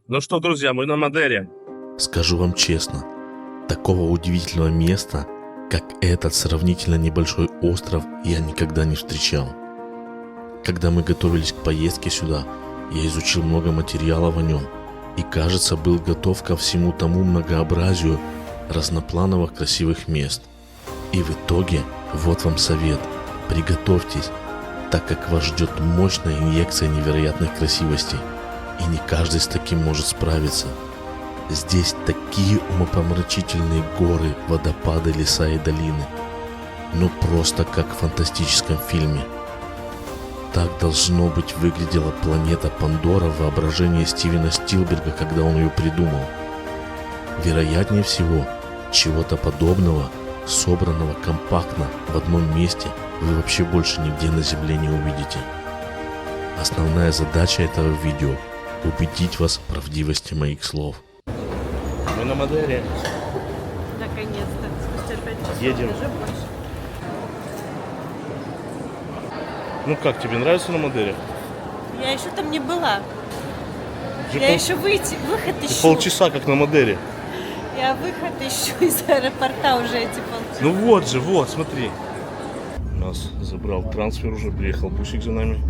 Ну что, друзья, мы на Мадейре. Скажу вам честно, такого удивительного места, как этот сравнительно небольшой остров, я никогда не встречал. Когда мы готовились к поездке сюда, я изучил много материалов о нем и, кажется, был готов ко всему тому многообразию разноплановых красивых мест. И в итоге, вот вам совет, приготовьтесь, так как вас ждет мощная инъекция невероятных красивостей, и не каждый с таким может справиться. Здесь такие умопомрачительные горы, водопады, леса и долины. Ну просто как в фантастическом фильме. Так, должно быть, выглядела планета Пандора в воображении Стивена Спилберга, когда он ее придумал. Вероятнее всего, чего-то подобного, собранного компактно в одном месте, вы вообще больше нигде на Земле не увидите. Основная задача этого видео – убедить вас в правдивости моих слов. Мы на Мадейре. Наконец-то. Спустя 5 часов. Едем. Даже больше. Ну как, тебе нравится на Мадейре? Я еще там не была. Уже Я еще выход ищу. полчаса как на Мадейре. Я выход ищу из аэропорта уже эти полчаса. Ну вот же, вот, смотри. Нас забрал трансфер уже, приехал бусик за нами.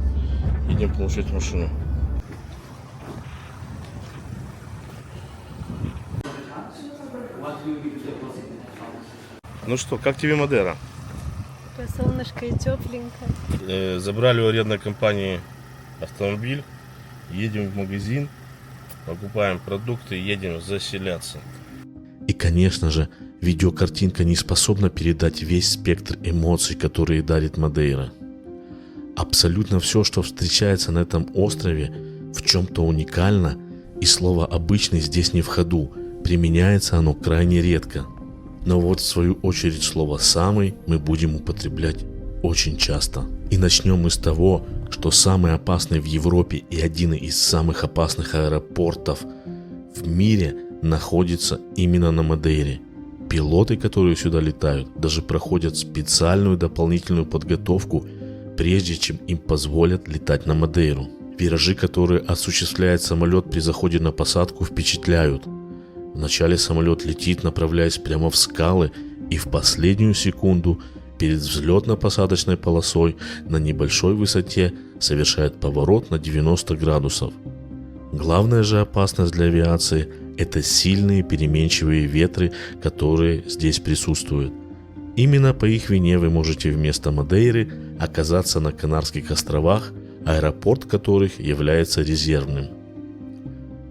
Идем получать машину. Ну что, как тебе Мадейра? Такое солнышко и тепленько. Забрали у арендной компании автомобиль, едем в магазин, покупаем продукты, едем заселяться. И, конечно же, видеокартинка не способна передать весь спектр эмоций, которые дарит Мадейра. Абсолютно все, что встречается на этом острове, в чем-то уникально, и слово «обычный» здесь не в ходу, применяется оно крайне редко. Но вот в свою очередь слово «самый» мы будем употреблять очень часто. И начнем мы с того, что самый опасный в Европе и один из самых опасных аэропортов в мире находится именно на Мадейре. Пилоты, которые сюда летают, даже проходят специальную дополнительную подготовку, прежде чем им позволят летать на Мадейру. Виражи, которые осуществляет самолет при заходе на посадку, впечатляют. Вначале самолет летит, направляясь прямо в скалы, и в последнюю секунду перед взлетно-посадочной полосой на небольшой высоте совершает поворот на 90 градусов. Главная же опасность для авиации – это сильные переменчивые ветры, которые здесь присутствуют. Именно по их вине вы можете вместо Мадейры оказаться на Канарских островах, аэропорт которых является резервным.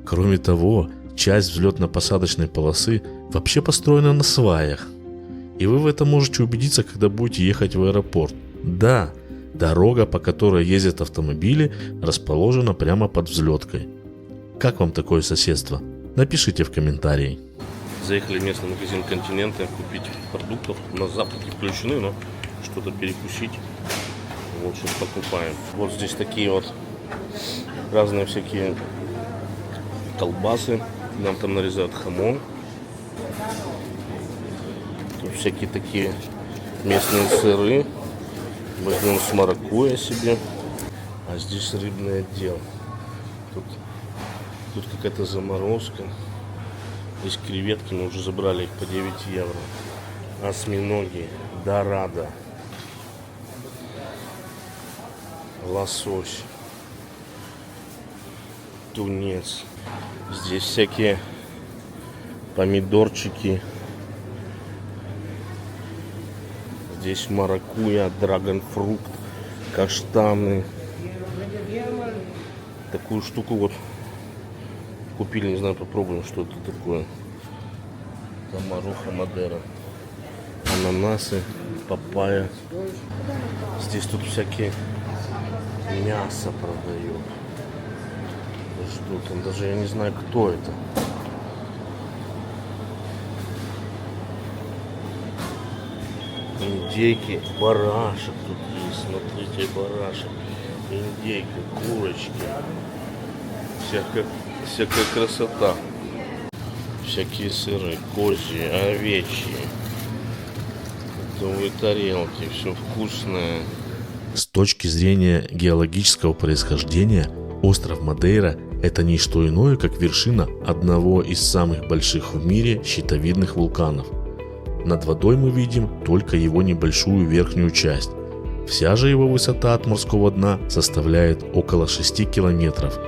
Кроме того, часть взлетно-посадочной полосы вообще построена на сваях. И вы в этом можете убедиться, когда будете ехать в аэропорт. Да, дорога, по которой ездят автомобили, расположена прямо под взлеткой. Как вам такое соседство? Напишите в комментарии. Заехали в местный магазин «Континенты» купить продуктов. У нас завтраки включены, но что-то перекусить. Вот сейчас покупаем. Вот здесь такие вот разные всякие колбасы. Нам там нарезают хамон. Тут всякие такие местные сыры. Возьмем с маракуйя себе. А здесь рыбный отдел. Тут какая-то заморозка. Здесь креветки, мы уже забрали их по 9 евро. Осьминоги, дорадо, лосось, тунец. Здесь всякие помидорчики. Здесь маракуйя, драгонфрукт, каштаны. Такую штуку вот купили, не знаю, попробуем, что это такое. Тамаруха Мадейра. Ананасы, папайя. Здесь тут всякие мясо продают. Что там, даже я не знаю, кто это. Индейки, барашек тут есть, смотрите, барашек. Индейка, курочки. Всякая красота. Всякие сыры, козьи, овечьи. Готовые тарелки, все вкусное. С точки зрения геологического происхождения, остров Мадейра Это не что иное, как вершина одного из самых больших в мире щитовидных вулканов. Над водой мы видим только его небольшую верхнюю часть. Вся же его высота от морского дна составляет около 6 километров.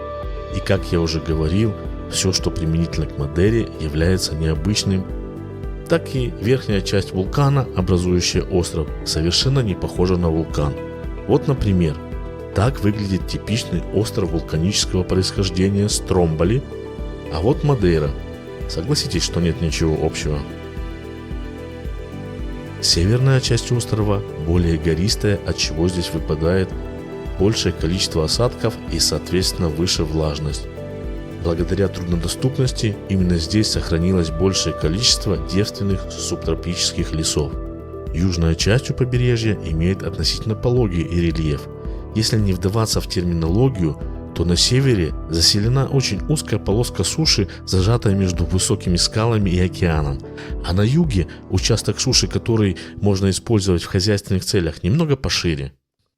И как я уже говорил, все, что применительно к Мадейре, является необычным, так и верхняя часть вулкана, образующая остров, совершенно не похожа на вулкан. Вот, например, так выглядит типичный остров вулканического происхождения Стромболи, а вот Мадейра. Согласитесь, что нет ничего общего. Северная часть острова более гористая, отчего здесь выпадает большее количество осадков и, соответственно, выше влажность. Благодаря труднодоступности именно здесь сохранилось большее количество девственных субтропических лесов. Южная часть у побережья имеет относительно пологий и рельеф. Если не вдаваться в терминологию, то на севере заселена очень узкая полоска суши, зажатая между высокими скалами и океаном. А на юге участок суши, который можно использовать в хозяйственных целях, немного пошире.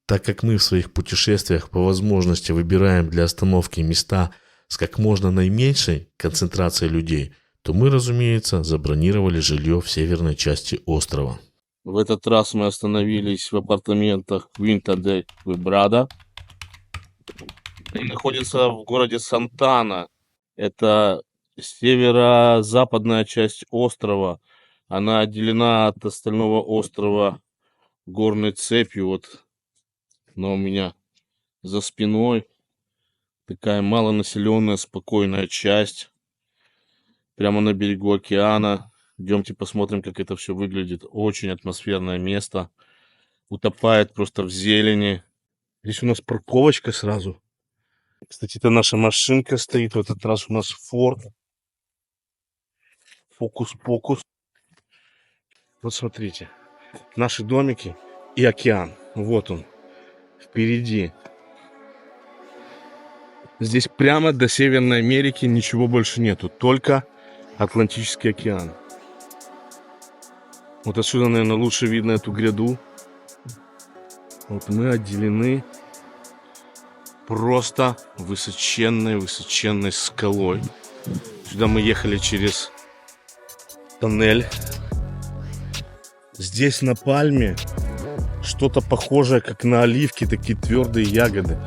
Так как мы в своих путешествиях по возможности выбираем для остановки места с как можно наименьшей концентрацией людей, то мы, разумеется, забронировали жилье в северной части острова. В этот раз мы остановились в апартаментах Quinta de Quebrada. Они находятся в городе Сантана. Это северо-западная часть острова. Она отделена от остального острова горной цепью. Вот она у меня за спиной. Такая малонаселенная, спокойная часть. Прямо на берегу океана. Идемте посмотрим, как это все выглядит. Очень атмосферное место. Утопает просто в зелени. Здесь у нас парковочка сразу. Кстати, это наша машинка стоит. В этот раз у нас Ford. Фокус-покус. Вот смотрите. Наши домики и океан. Вот он. Впереди. Здесь прямо до Северной Америки ничего больше нету. Только Атлантический океан. Вот отсюда, наверное, лучше видно эту гряду. Вот мы отделены просто высоченной скалой. Сюда мы ехали через тоннель. Здесь на пальме что-то похожее, как на оливки, такие твердые ягоды.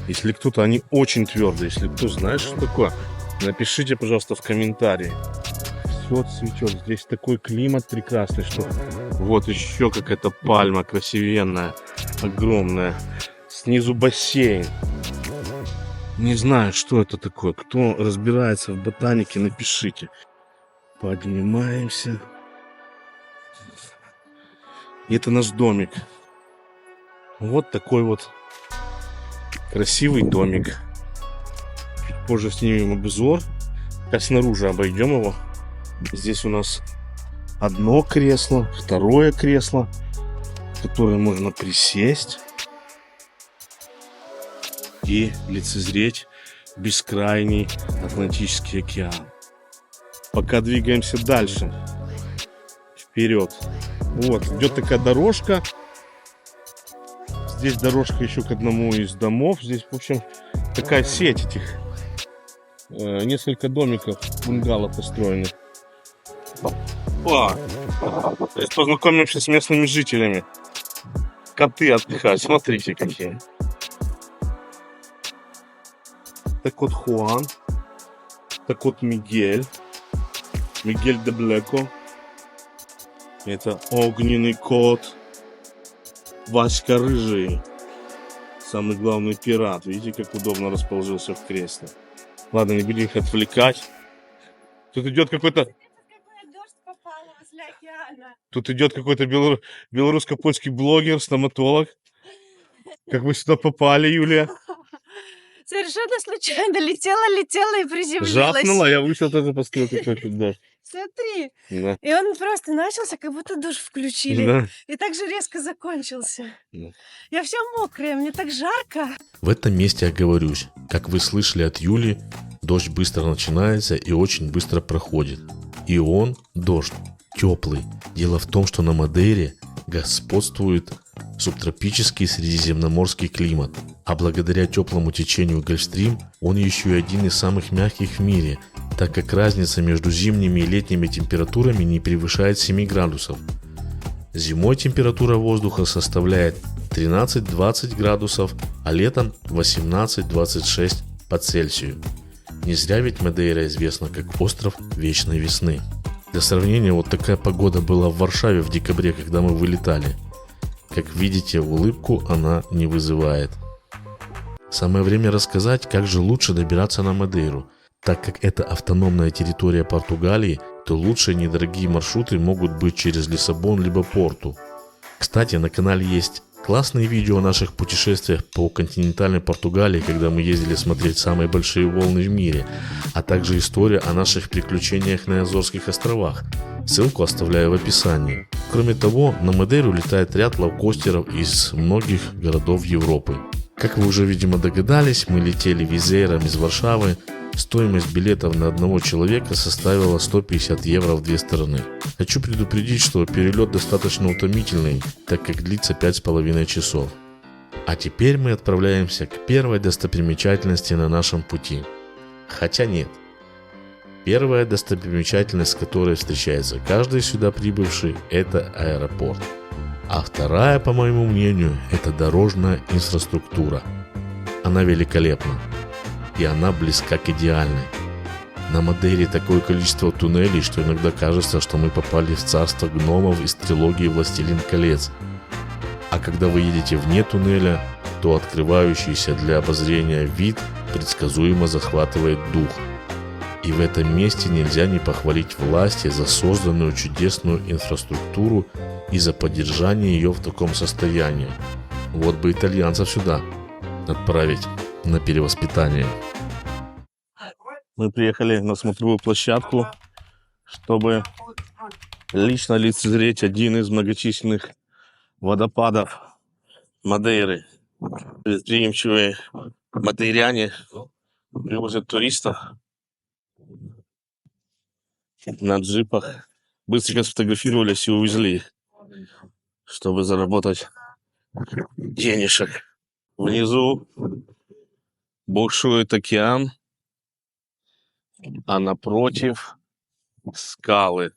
Если кто-то, они очень твердые. Если кто знает, что такое, напишите, пожалуйста, в комментарии. Все цветет. Здесь такой климат прекрасный, что вот еще какая-то пальма красивенная, огромная. Снизу бассейн. Не знаю, что это такое. Кто разбирается в ботанике, напишите. Поднимаемся. И это наш домик. Вот такой вот красивый домик. Чуть позже снимем обзор. Как снаружи обойдем его. Здесь у нас одно кресло, второе кресло, в которое можно присесть и лицезреть бескрайний Атлантический океан. Пока двигаемся дальше, вперед. Вот, идет такая дорожка. Здесь дорожка еще к одному из домов. Здесь, в общем, такая сеть этих. Несколько домиков, бунгало построены. Здесь познакомимся с местными жителями. Коты отдыхают. Смотрите, какие. Так вот Хуан. Так вот Мигель. Мигель де Блеко. Это огненный кот. Васька Рыжий. Самый главный пират. Видите, как удобно расположился в кресле. Ладно, не будем их отвлекать. Тут идет какой-то... Тут идет какой-то белорусско-польский блогер, стоматолог. Как вы сюда попали, Юлия? Совершенно случайно летела и приземлилась. Жахнула, я вышел тоже посмотрел, какой тут дождь. Смотри. Да. И он просто начался, как будто душ включили. Да. И так же резко закончился. Да. Я вся мокрая, мне так жарко. В этом месте оговорюсь. Как вы слышали от Юли, дождь быстро начинается и очень быстро проходит. И он, дождь, теплый. Дело в том, что на Мадейре господствует субтропический средиземноморский климат, а благодаря теплому течению Гольфстрим он еще и один из самых мягких в мире, так как разница между зимними и летними температурами не превышает 7 градусов. Зимой температура воздуха составляет 13-20 градусов, а летом 18-26 по Цельсию. Не зря ведь Мадейра известна как остров вечной весны. Для сравнения, вот такая погода была в Варшаве в декабре, когда мы вылетали. Как видите, улыбку она не вызывает. Самое время рассказать, как же лучше добираться на Мадейру. Так как это автономная территория Португалии, то лучшие недорогие маршруты могут быть через Лиссабон либо Порту. Кстати, на канале есть классные видео о наших путешествиях по континентальной Португалии, когда мы ездили смотреть самые большие волны в мире, а также история о наших приключениях на Азорских островах. Ссылку оставляю в описании. Кроме того, на Мадейру летает ряд лоукостеров из многих городов Европы. Как вы уже, видимо, догадались, мы летели визейром из Варшавы. Стоимость билетов на одного человека составила 150 евро в две стороны. Хочу предупредить, что перелет достаточно утомительный, так как длится 5,5 часов. А теперь мы отправляемся к первой достопримечательности на нашем пути. Хотя нет. Первая достопримечательность, с которой встречается каждый сюда прибывший, это аэропорт. А вторая, по моему мнению, это дорожная инфраструктура. Она великолепна. И она близка к идеальной. На Мадейре такое количество туннелей, что иногда кажется, что мы попали в царство гномов из трилогии «Властелин колец». А когда вы едете вне туннеля, то открывающийся для обозрения вид предсказуемо захватывает дух. И в этом месте нельзя не похвалить власти за созданную чудесную инфраструктуру и за поддержание ее в таком состоянии. Вот бы итальянцев сюда отправить на перевоспитание. Мы приехали на смотровую площадку, чтобы лично лицезреть один из многочисленных водопадов Мадейры. Предприимчивые мадейряне привозят туристов на джипах. Быстренько сфотографировались и увезли их, чтобы заработать денежек. Внизу бушует океан, а напротив скалы.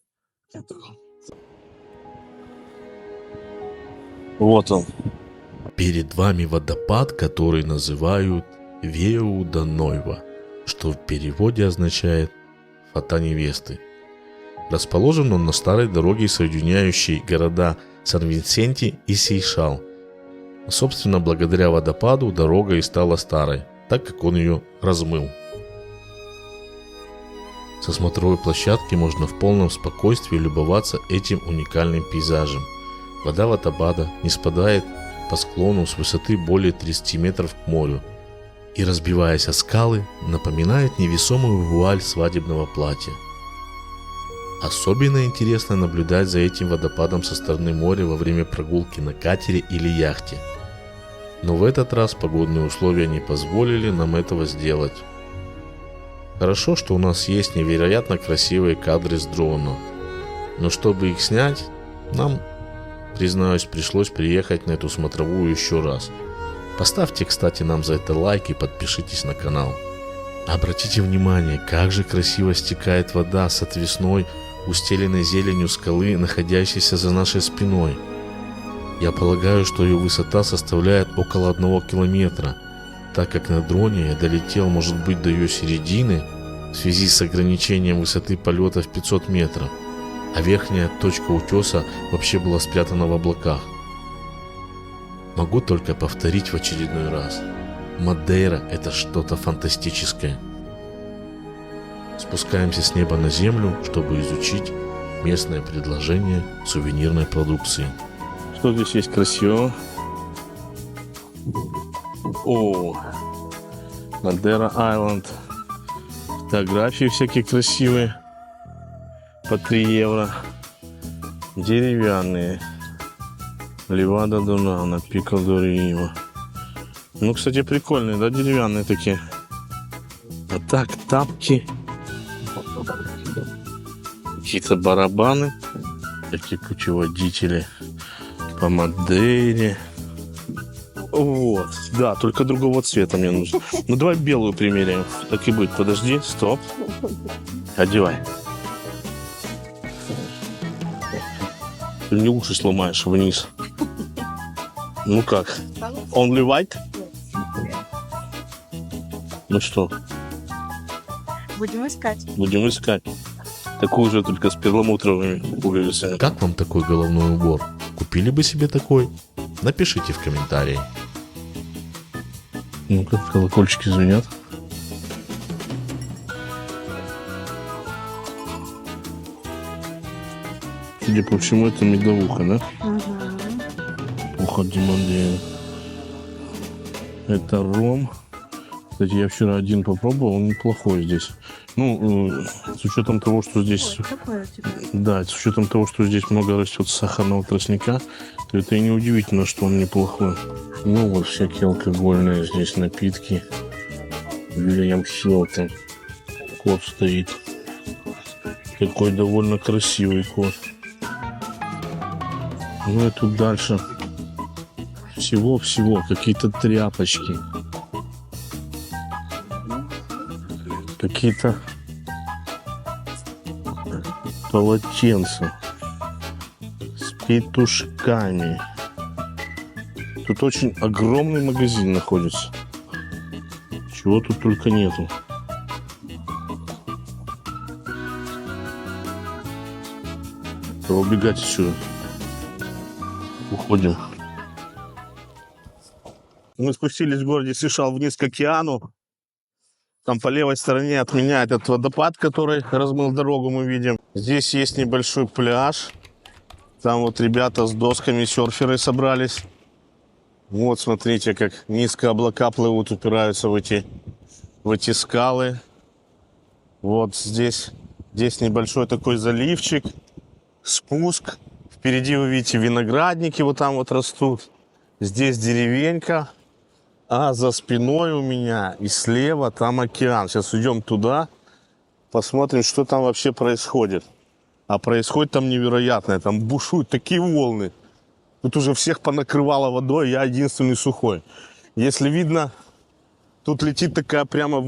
Вот он. Перед вами водопад, который называют Веу да Нойва, что в переводе означает «фата невесты». Расположен он на старой дороге, соединяющей города Сан-Винсенти и Сейшал. Собственно, благодаря водопаду дорога и стала старой, так как он ее размыл. Со смотровой площадки можно в полном спокойствии любоваться этим уникальным пейзажем. Вода водопада не спадает по склону с высоты более 30 метров к морю и, разбиваясь о скалы, напоминает невесомую вуаль свадебного платья. Особенно интересно наблюдать за этим водопадом со стороны моря во время прогулки на катере или яхте. Но в этот раз погодные условия не позволили нам этого сделать. Хорошо, что у нас есть невероятно красивые кадры с дрона, но чтобы их снять, нам, признаюсь, пришлось приехать на эту смотровую еще раз. Поставьте, кстати, нам за это лайк и подпишитесь на канал. Обратите внимание, как же красиво стекает вода с отвесной, устеленной зеленью скалы, находящейся за нашей спиной. Я полагаю, что ее высота составляет около 1 километра, так как на дроне я долетел, может быть, до ее середины в связи с ограничением высоты полета в 500 метров, а верхняя точка утеса вообще была спрятана в облаках. Могу только повторить в очередной раз. Мадейра – это что-то фантастическое. Спускаемся с неба на землю, чтобы изучить местное предложение сувенирной продукции. Что здесь есть красивого? О, Мадейра Айленд. Фотографии всякие красивые. По 3 евро. Деревянные. Левада Дунана, Пико до Рима. Ну, кстати, прикольные, да, деревянные такие. А так, тапки. Какие-то барабаны. Такие путеводители по Мадейре. Вот, да, только другого цвета мне нужно. Ну давай белую примеряем. Так и быть, подожди, стоп. Одевай. Ты мне уши сломаешь вниз. Ну как? Only white? Ну что, Будемо искать. будем искать. Такую же, только с перламутровыми пуговицами. Как вам такой головной убор? Купили бы себе такой? Напишите в комментарии. Ну-ка, колокольчики звенят. Судя по всему, это медовуха, да? Уха Димандея. Это ром. Кстати, я вчера один попробовал, он неплохой здесь. Ну, с учетом того, что здесь... Какое типа? Да, с учетом того, что здесь много растет сахарного тростника, то это и не удивительно, что он неплохой. Ну, вот всякие алкогольные здесь напитки. Вильям Хилтон. Кот стоит. Такой довольно красивый кот. Ну и тут дальше всего-всего какие-то тряпочки. Какие-то полотенца с петушками. Тут очень огромный магазин находится. Чего тут только нету. Пора убегать отсюда. Уходим. Мы спустились в городе Сишал вниз к океану. Там по левой стороне от меня этот водопад, который размыл дорогу, мы видим. Здесь есть небольшой пляж. Там вот ребята с досками, серферы собрались. Вот, смотрите, как низко облака плывут, упираются в эти скалы. Вот здесь небольшой такой заливчик, спуск. Впереди вы видите виноградники, вот там вот растут. Здесь деревенька. А за спиной у меня и слева там океан. Сейчас идем туда, посмотрим, что там вообще происходит. А происходит там невероятное. Там бушуют такие волны. Тут уже всех понакрывало водой, я единственный сухой. Если видно, тут летит такая прямо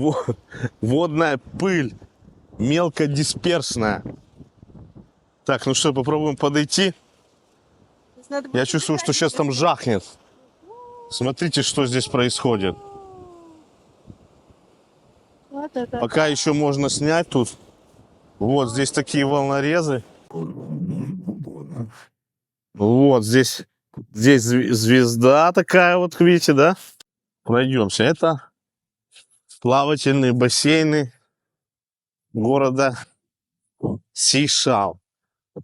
водная пыль. Мелкодисперсная. Так, ну что, попробуем подойти. Я чувствую, что сейчас там жахнет. Смотрите, что здесь происходит. Вот это. Пока еще можно снять тут. Вот здесь такие волнорезы. Вот здесь звезда такая вот, видите, да? Пройдемся. Это плавательные бассейны города Сишал.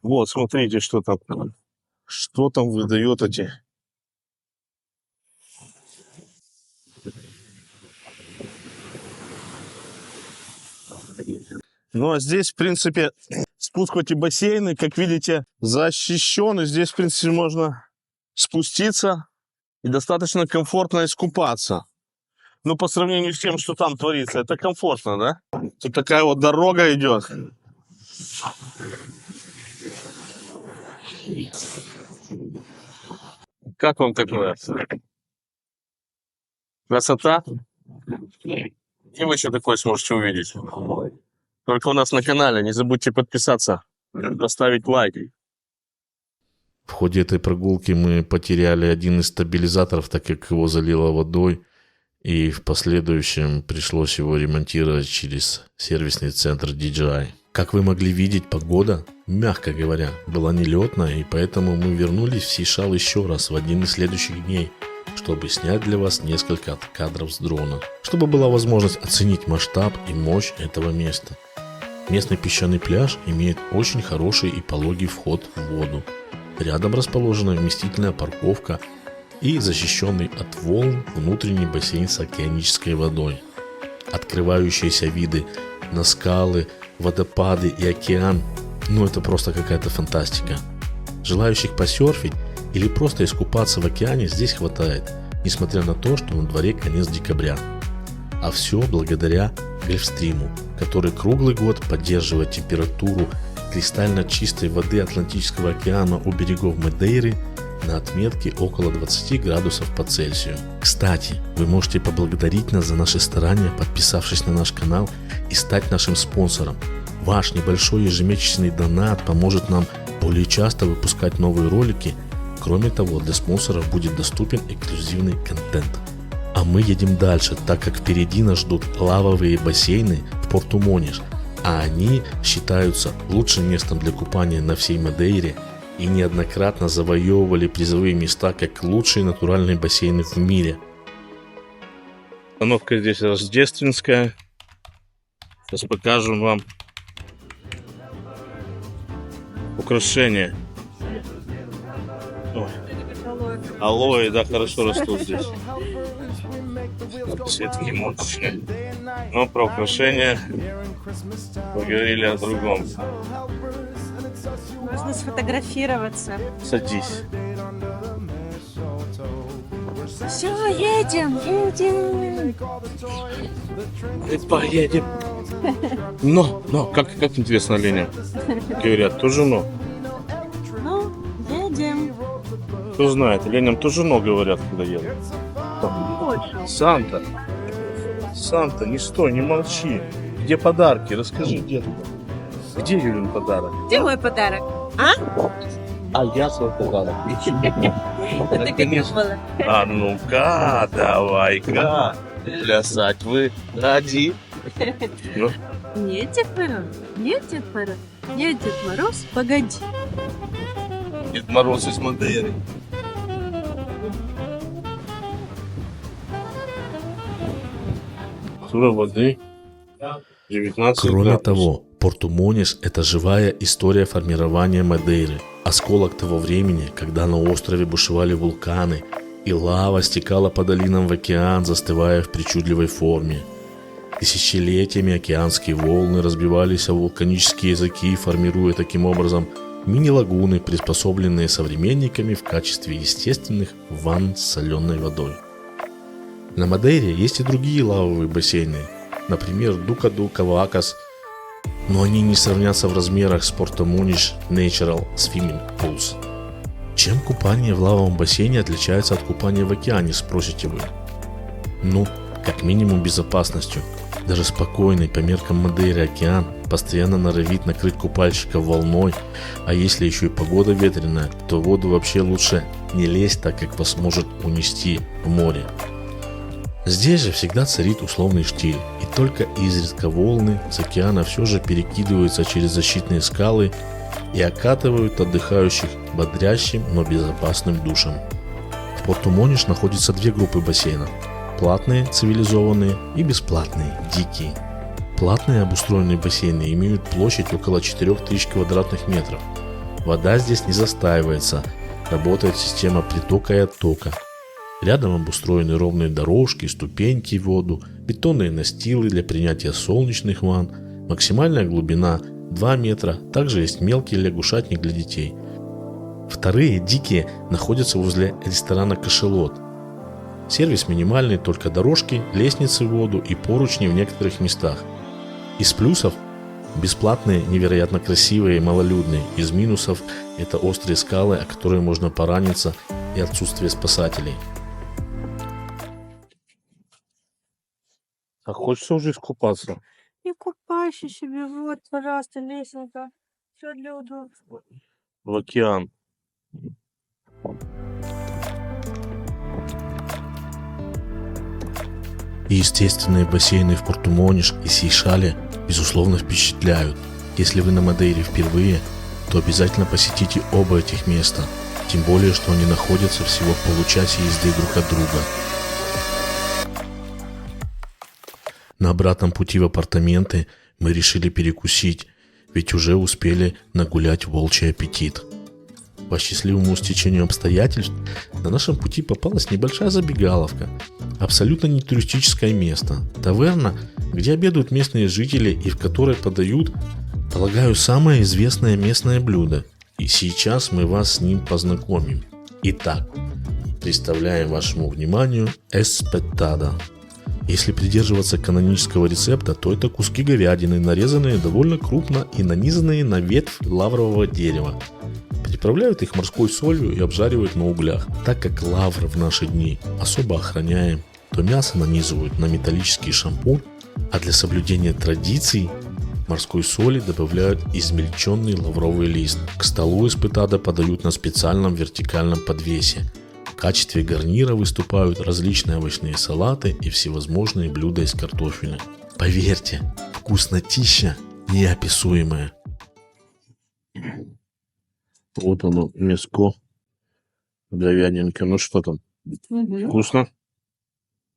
Вот, смотрите, что там выдает эти. Ну, а здесь, в принципе, спуск в эти бассейны, как видите, защищен. И здесь, в принципе, можно спуститься и достаточно комфортно искупаться. Ну, по сравнению с тем, что там творится, это комфортно, да? Тут такая вот дорога идет. Как вам такое? Красота? И вы еще такое сможете увидеть. Только у нас на канале. Не забудьте подписаться, поставить лайк. В ходе этой прогулки мы потеряли один из стабилизаторов, так как его залило водой, и в последующем пришлось его ремонтировать через сервисный центр DJI. Как вы могли видеть, погода, мягко говоря, была нелетная, и поэтому мы вернулись в Сишал еще раз в один из следующих дней, чтобы снять для вас несколько кадров с дрона, чтобы была возможность оценить масштаб и мощь этого места. Местный песчаный пляж имеет очень хороший и пологий вход в воду. Рядом расположена вместительная парковка и защищенный от волн внутренний бассейн с океанической водой. Открывающиеся виды на скалы, водопады и океан, ну это просто какая-то фантастика. Желающих посерфить или просто искупаться в океане здесь хватает, несмотря на то, что на дворе конец декабря. А все благодаря Гольфстриму, который круглый год поддерживает температуру кристально чистой воды Атлантического океана у берегов Мадейры на отметке около 20 градусов по Цельсию. Кстати, вы можете поблагодарить нас за наши старания, подписавшись на наш канал и стать нашим спонсором. Ваш небольшой ежемесячный донат поможет нам более часто выпускать новые ролики. Кроме того, для спонсоров будет доступен эксклюзивный контент. А мы едем дальше, так как впереди нас ждут лавовые бассейны в Порту-Мониш, а они считаются лучшим местом для купания на всей Мадейре и неоднократно завоевывали призовые места как лучшие натуральные бассейны в мире. Установка здесь рождественская. Сейчас покажем вам украшения. Ой. Алоэ, да, хорошо растут здесь. Все такие мощные. Но про украшения поговорили о другом. Можно сфотографироваться. Садись. Все, едем. Поедем. Но, как интересно, Леня? Говорят, тоже но. Ну, едем. Кто знает, Леням тоже но говорят, когда едут. Санта, не стой, не молчи. Где подарки? Расскажи, детка. Где Юлин подарок? Где мой подарок? А я свой подарок. Ты как думала? А ну-ка, давай-ка. Плясать выходи. Ну, Нет, Дед Мороз. Нет, Дед Мороз. Нет, Дед Мороз, погоди. Дед Мороз из Мадейры. Температура воды 19 Кроме градусов. того, Порту-Мониш – это живая история формирования Мадейры, осколок того времени, когда на острове бушевали вулканы, и лава стекала по долинам в океан, застывая в причудливой форме. Тысячелетиями океанские волны разбивались о вулканические языки, формируя таким образом мини-лагуны, приспособленные современниками в качестве естественных ванн с соленой водой. На Мадейре есть и другие лавовые бассейны, например, Дука-ду-Кавакас, но они не сравнятся в размерах с Порту-Мониш Natural Swimming Pools. Чем купание в лавовом бассейне отличается от купания в океане, спросите вы? Ну, как минимум безопасностью. Даже спокойный по меркам Мадейры океан постоянно норовит накрыть купальщиков волной, а если еще и погода ветреная, то в воду вообще лучше не лезть, так как вас может унести в море. Здесь же всегда царит условный штиль, и только изредка волны с океана все же перекидываются через защитные скалы и окатывают отдыхающих бодрящим, но безопасным душем. В Порту-Мониш находятся две группы бассейнов – платные, цивилизованные и бесплатные, дикие. Платные обустроенные бассейны имеют площадь около 4000 квадратных метров. Вода здесь не застаивается, работает система притока и оттока. Рядом обустроены ровные дорожки, ступеньки в воду, бетонные настилы для принятия солнечных ванн, максимальная глубина 2 метра, также есть мелкий лягушатник для детей. Вторые, дикие, находятся возле ресторана «Кашалот». Сервис минимальный, только дорожки, лестницы в воду и поручни в некоторых местах. Из плюсов – бесплатные, невероятно красивые и малолюдные. Из минусов – это острые скалы, о которые можно пораниться, и отсутствие спасателей. А хочется уже искупаться? И купайся себе, вот, пожалуйста, лесенка. Все для удобства. В океан. И естественные бассейны в Порту-Мониш и Сейшале безусловно впечатляют. Если вы на Мадейре впервые, то обязательно посетите оба этих места, тем более, что они находятся всего в получасе езды друг от друга. На обратном пути в апартаменты мы решили перекусить, ведь уже успели нагулять волчий аппетит. По счастливому стечению обстоятельств на нашем пути попалась небольшая забегаловка, абсолютно не туристическое место, таверна, где обедают местные жители и в которой подают, полагаю, самое известное местное блюдо. И сейчас мы вас с ним познакомим. Итак, представляем вашему вниманию эспетадо. Если придерживаться канонического рецепта, то это куски говядины, нарезанные довольно крупно и нанизанные на ветвь лаврового дерева. Приправляют их морской солью и обжаривают на углях. Так как лавр в наши дни особо охраняем, то мясо нанизывают на металлический шампур, а для соблюдения традиций морской соли добавляют измельченный лавровый лист. К столу из пытада подают на специальном вертикальном подвесе. В качестве гарнира выступают различные овощные салаты и всевозможные блюда из картофеля. Поверьте, вкуснотища неописуемая. Вот оно, мяско. Говядинка. Ну что там? Вкусно?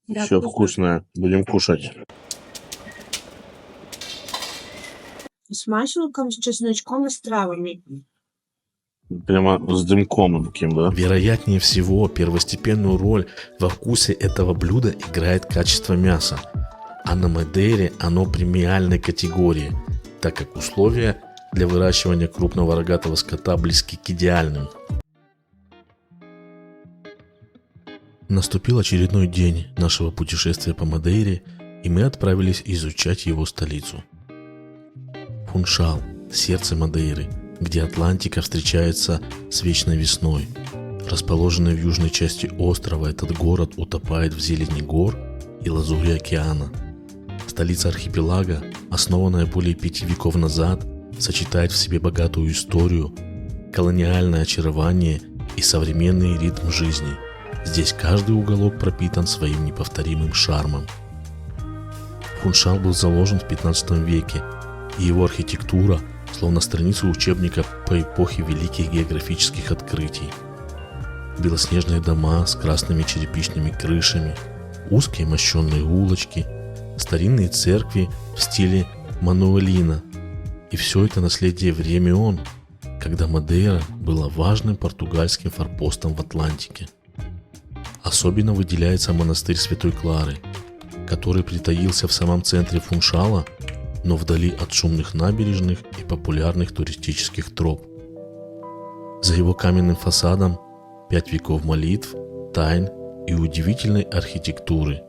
Да, Все вкусно. вкусное. Будем кушать. С маслом, с чесночком и с травами. Прямо с дымком таким, да? Вероятнее всего, первостепенную роль во вкусе этого блюда играет качество мяса, а на Мадейре оно премиальной категории, так как условия для выращивания крупного рогатого скота близки к идеальным. Наступил очередной день нашего путешествия по Мадейре, и мы отправились изучать его столицу. Фуншал, сердце Мадейры, где Атлантика встречается с вечной весной. Расположенный в южной части острова, этот город утопает в зелени гор и лазури океана. Столица архипелага, основанная более 5 веков назад, сочетает в себе богатую историю, колониальное очарование и современный ритм жизни. Здесь каждый уголок пропитан своим неповторимым шармом. Фуншал был заложен в 15 веке, и его архитектура словно страница учебника по эпохе великих географических открытий. Белоснежные дома с красными черепичными крышами, узкие мощенные улочки, старинные церкви в стиле мануэлина. И все это наследие времен, когда Мадейра была важным португальским форпостом в Атлантике. Особенно выделяется монастырь Святой Клары, который притаился в самом центре Фуншала, но вдали от шумных набережных и популярных туристических троп. За его каменным фасадом 5 веков молитв, тайн и удивительной архитектуры.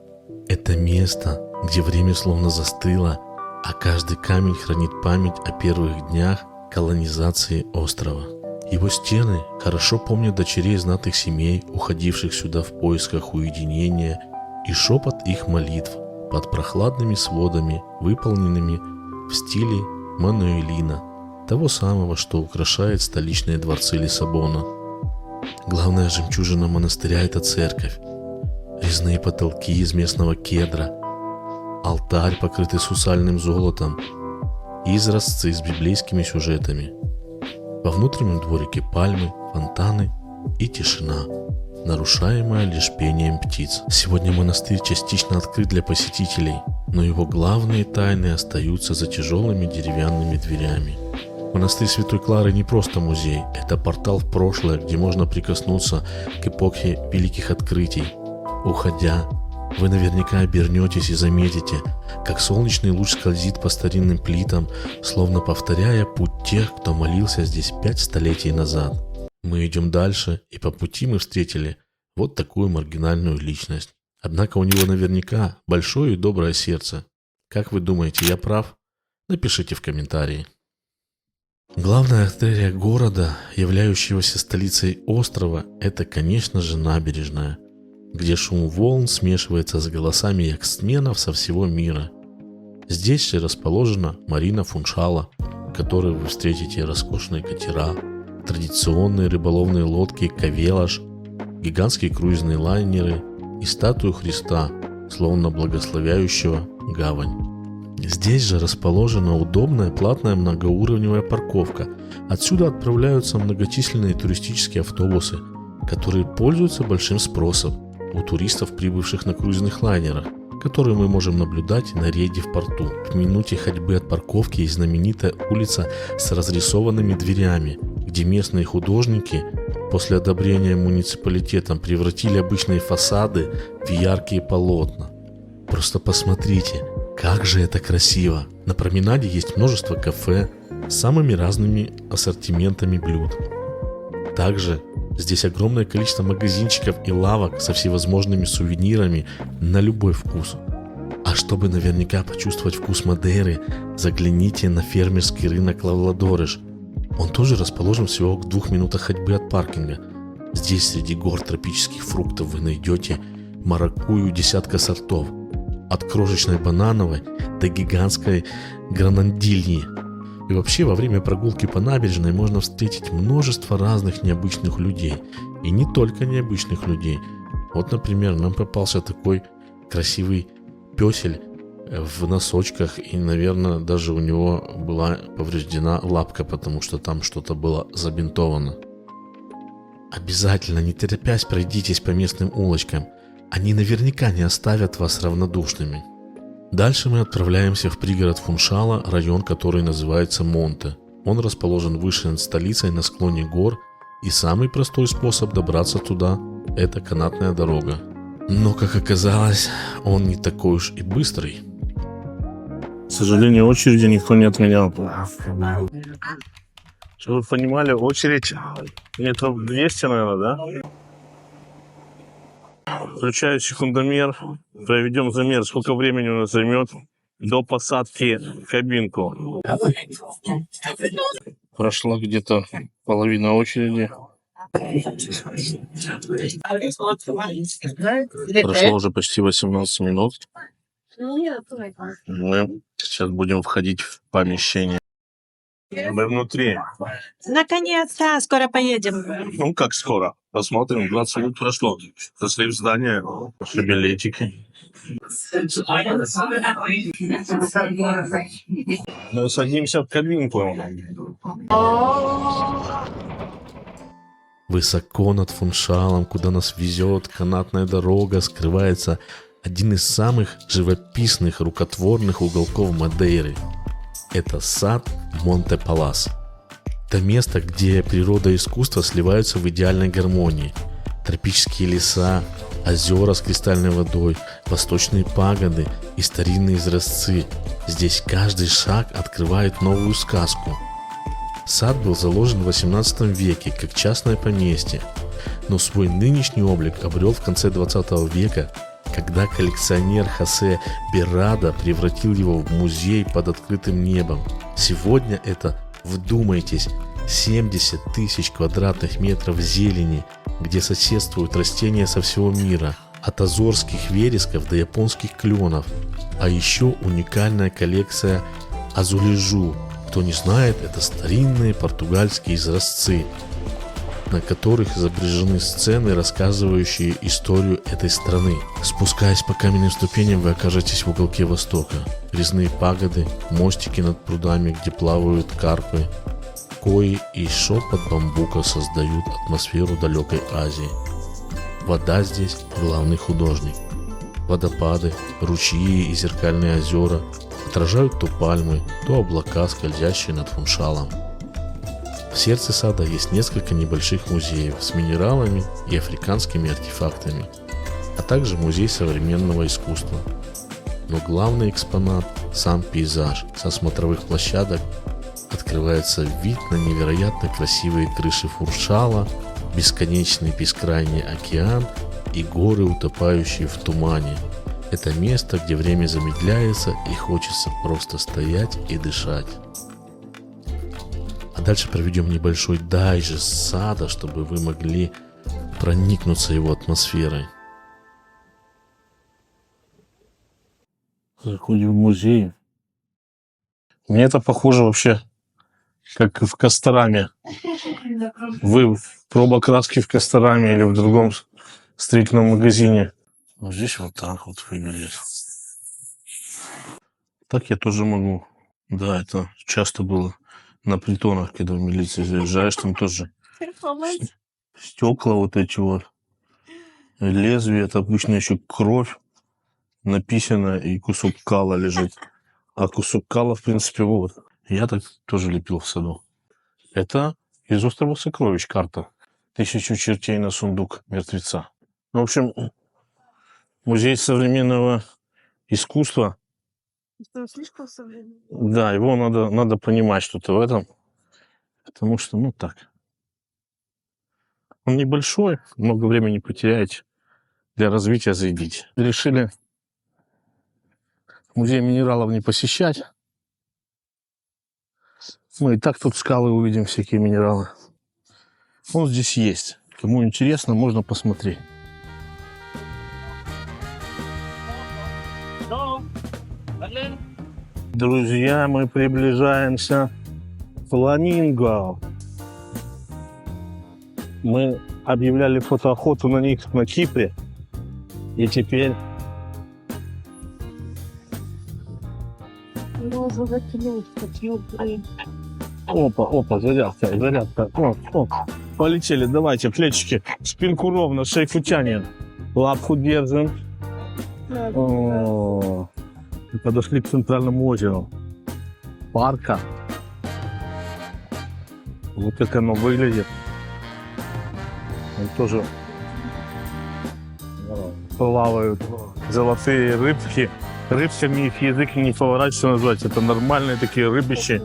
Это место, где время словно застыло, а каждый камень хранит память о первых днях колонизации острова. Его стены хорошо помнят дочерей знатных семей, уходивших сюда в поисках уединения, и шепот их молитв под прохладными сводами, выполненными в стиле мануэлина, того самого, что украшает столичные дворцы Лиссабона. Главная жемчужина монастыря – это церковь. Резные потолки из местного кедра, алтарь, покрытый сусальным золотом, и изразцы с библейскими сюжетами. Во внутреннем дворике пальмы, фонтаны и тишина, нарушаемая лишь пением птиц. Сегодня монастырь частично открыт для посетителей, но его главные тайны остаются за тяжелыми деревянными дверями. Монастырь Святой Клары не просто музей, это портал в прошлое, где можно прикоснуться к эпохе великих открытий. Уходя, вы наверняка обернетесь и заметите, как солнечный луч скользит по старинным плитам, словно повторяя путь тех, кто молился здесь 5 столетий назад. Мы идем дальше, и по пути мы встретили вот такую маргинальную личность. Однако у него наверняка большое и доброе сердце. Как вы думаете, я прав? Напишите в комментарии. Главная артерия города, являющегося столицей острова, это, конечно же, набережная, где шум волн смешивается с голосами яхтсменов со всего мира. Здесь же расположена марина Фуншала, в которой вы встретите роскошные катера, традиционные рыболовные лодки Кавелаш, гигантские круизные лайнеры и статую Христа, словно благословляющего гавань. Здесь же расположена удобная платная многоуровневая парковка. Отсюда отправляются многочисленные туристические автобусы, которые пользуются большим спросом у туристов, прибывших на круизных лайнерах, которые мы можем наблюдать на рейде в порту. В минуте ходьбы от парковки есть знаменитая улица с разрисованными дверями, где местные художники после одобрения муниципалитетом превратили обычные фасады в яркие полотна. Просто посмотрите, как же это красиво! На променаде есть множество кафе с самыми разными ассортиментами блюд. Также здесь огромное количество магазинчиков и лавок со всевозможными сувенирами на любой вкус. А чтобы наверняка почувствовать вкус Мадейры, загляните на фермерский рынок Лавладореш. Он тоже расположен всего в 2 минутах ходьбы от паркинга. Здесь среди гор тропических фруктов вы найдете маракуйю десятка сортов, от крошечной банановой до гигантской гранадильи. И вообще во время прогулки по набережной можно встретить множество разных необычных людей. И не только необычных людей. Вот, например, нам попался такой красивый пёсель в носочках, и, наверное, даже у него была повреждена лапка, потому что там что-то было забинтовано. Обязательно, не торопясь, пройдитесь по местным улочкам. Они наверняка не оставят вас равнодушными. Дальше мы отправляемся в пригород Фуншала, район, который называется Монте. Он расположен выше над столицей на склоне гор, и самый простой способ добраться туда – это канатная дорога. Но, как оказалось, он не такой уж и быстрый. К сожалению, очереди никто не отменял. Чтобы вы понимали, очередь метров 200, наверное, да? Включаю секундомер, проведем замер, сколько времени у нас займет до посадки в кабинку. Прошла где-то половина очереди. Прошло уже почти 18 минут. Мы сейчас будем входить в помещение. Мы внутри. Наконец-то, скоро поедем. Ну, как скоро? Посмотрим, 20 минут прошло. Зашли в здание, билетики. Мы садимся в кабинку. Высоко над Фуншалом, куда нас везет канатная дорога, скрывается один из самых живописных рукотворных уголков Мадейры. Это сад Монте-Палас. Это место, где природа и искусство сливаются в идеальной гармонии. Тропические леса, озера с кристальной водой, восточные пагоды и старинные изразцы. Здесь каждый шаг открывает новую сказку. Сад был заложен в 18 веке как частное поместье, но свой нынешний облик обрел в конце 20 века, когда коллекционер Хосе Беррадо превратил его в музей под открытым небом. Сегодня это, вдумайтесь, 70 тысяч квадратных метров зелени, где соседствуют растения со всего мира, от азорских вересков до японских кленов, а еще уникальная коллекция азулежу. Кто не знает, это старинные португальские изразцы, на которых изображены сцены, рассказывающие историю этой страны. Спускаясь по каменным ступеням, вы окажетесь в уголке Востока. Резные пагоды, мостики над прудами, где плавают карпы, кои и шепот бамбука создают атмосферу далекой Азии. Вода здесь главный художник. Водопады, ручьи и зеркальные озера отражают то пальмы, то облака, скользящие над Фуншалом. В сердце сада есть несколько небольших музеев с минералами и африканскими артефактами, а также музей современного искусства. Но главный экспонат – сам пейзаж. Со смотровых площадок открывается вид на невероятно красивые крыши Фуншала, бесконечный бескрайний океан и горы, утопающие в тумане. Это место, где время замедляется и хочется просто стоять и дышать. А дальше проведем небольшой дайджест сада, чтобы вы могли проникнуться его атмосферой. Заходим в музей. Мне это похоже вообще, как в Костораме. Вы проба краски в Костораме или в другом строительном магазине. Вот здесь вот так вот выглядит. Так я тоже могу. Да, это часто было на притонах, когда в милиции заезжаешь, там тоже стекла вот эти вот. Лезвие, это обычно еще кровь написано, и кусок кала лежит. А кусок кала, в принципе, вот. Я так тоже лепил в саду. Это из острова Сокровищ карта. 1000 чертей на сундук мертвеца. В общем, музей современного искусства. Что, слишком современно? Да, его надо понимать что-то в этом. Потому что, ну так. Он небольшой, много времени потеряете. Для развития зайдите. Решили музей минералов не посещать. Мы и так тут скалы увидим, всякие минералы. Он здесь есть. Кому интересно, можно посмотреть. Друзья, мы приближаемся к фламинго. Мы объявляли фотоохоту на них на Кипре. И теперь... Опа, зарядка. Оп. Полетели, давайте, плечики. Спинку ровно, шейку тянем. Лапку держим. О, и подошли к центральному озеру. Парка. Вот как оно выглядит. Там тоже плавают золотые рыбки. Рыбками их язык не поворачивается назвать. Это нормальные такие рыбищи.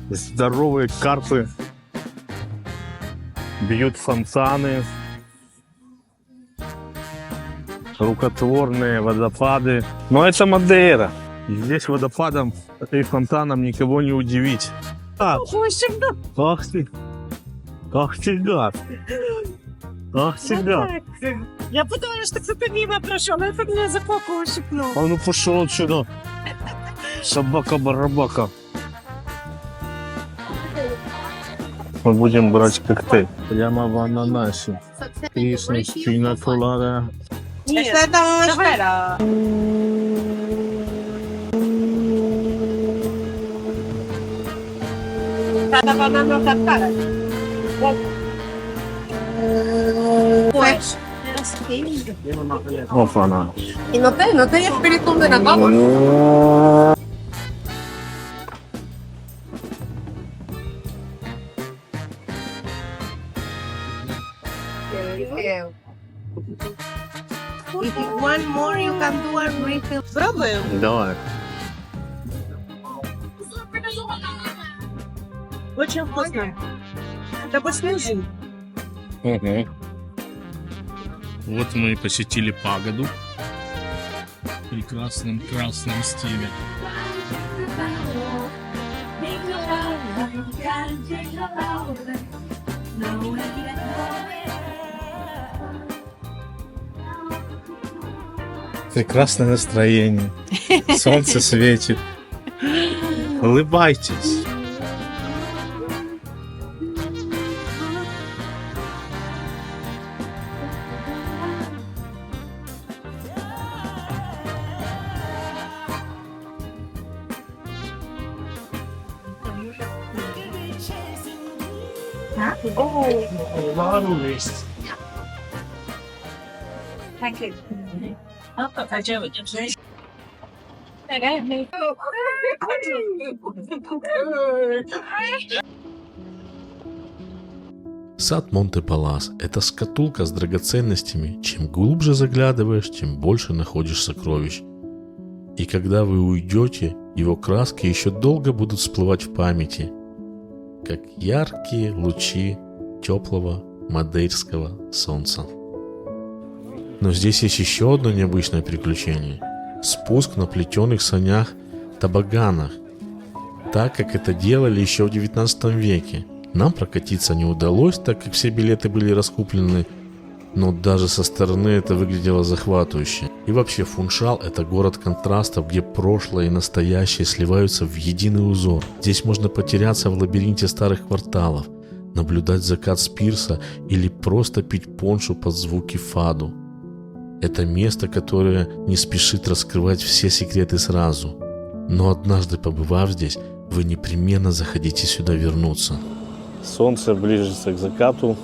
Здоровые карпы. Бьют фонтаны. Рукотворные водопады. Но это Мадейра. И здесь водопадом и фонтаном никого не удивить. Ах ты! Ах ты, гад! Ах ты, гад! Я подумала, что кто-то мимо прошел, а это меня за попу ущипнул. А ну пошел отсюда! Собака-барабака! Мы будем брать коктейль. Прямо в ананасе. Крисмас, пина колада. Нет, давай. Cada banana da cara. Pues. Опа, она. Y no te hay espíritu de nada. If you want more, you can do a refill. Пробуем. Давай. Очень вкусно. Это послужи. Угу. Вот мы и посетили пагоду в прекрасном красном стиле. Прекрасное настроение. Солнце светит. Улыбайтесь. Thank you. Сад Монте-Палас – это шкатулка с драгоценностями. Чем глубже заглядываешь, тем больше находишь сокровищ. И когда вы уйдете, его краски еще долго будут всплывать в памяти, как яркие лучи теплого мадейрского солнца. Но здесь есть еще одно необычное приключение. Спуск на плетеных санях-табаганах, так как это делали еще в 19 веке. Нам прокатиться не удалось, так как все билеты были раскуплены, но даже со стороны это выглядело захватывающе. И вообще Фуншал – это город контрастов, где прошлое и настоящее сливаются в единый узор. Здесь можно потеряться в лабиринте старых кварталов, наблюдать закат с пирса или просто пить поншу под звуки фаду. Это место, которое не спешит раскрывать все секреты сразу. Но однажды побывав здесь, вы непременно захотите сюда вернуться. Солнце ближется к закату,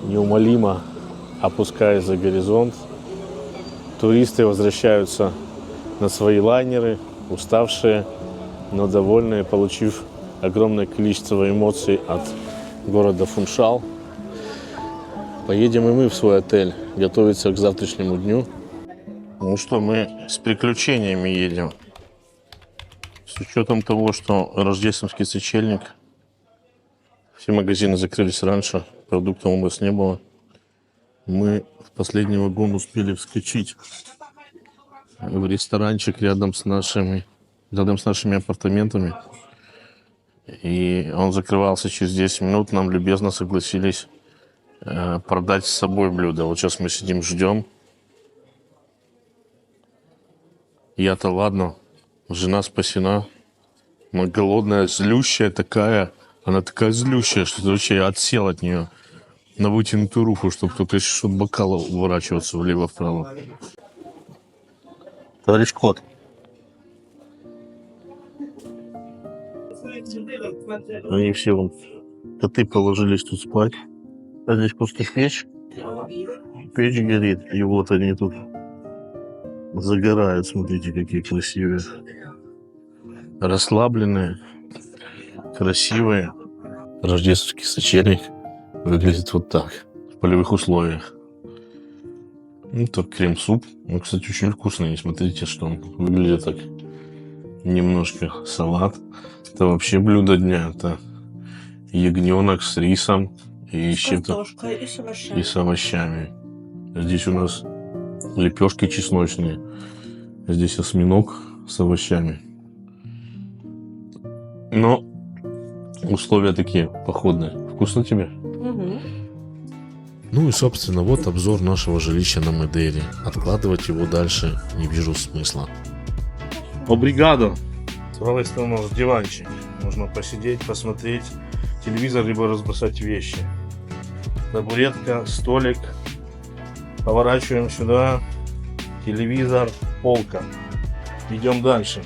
неумолимо опускаясь за горизонт. Туристы возвращаются на свои лайнеры, уставшие, но довольные, получив огромное количество эмоций от города Фуншал. Поедем и мы в свой отель, готовиться к завтрашнему дню. Ну что, мы с приключениями едем. С учетом того, что рождественский сочельник, все магазины закрылись раньше, продуктов у нас не было. Мы в последний вагон успели вскочить в ресторанчик рядом с нашими апартаментами. И он закрывался через 10 минут. Нам любезно согласились продать с собой блюдо. Вот сейчас мы сидим, ждем. Я-то ладно, жена спасена. Но голодная, злющая такая. Она такая злющая, что ты вообще отсел от нее на вытянутую руку, чтобы кто-то еще от бокала уворачиваться влево-вправо. Товарищ кот. Они все вон, коты положились тут спать. А здесь просто печь. Печь горит. И вот они тут загорают. Смотрите, какие красивые. Расслабленные. Красивые. Рождественский сочельник выглядит вот так. В полевых условиях. Ну, так крем-суп. Он, кстати, очень вкусный. Не смотрите, что он выглядит так. Немножко салат. Это вообще блюдо дня. Это ягненок с рисом и с чем-то. И с овощами. Здесь у нас лепешки чесночные. Здесь осьминог с овощами. Но условия такие походные. Вкусно тебе? Ну и собственно вот обзор нашего жилища на Мадейре. Откладывать его дальше не вижу смысла. Обригадо. С правой стороны у нас диванчик. Можно посидеть, посмотреть телевизор, либо разбросать вещи. Табуретка, столик. Поворачиваем сюда. Телевизор, полка. Идем дальше.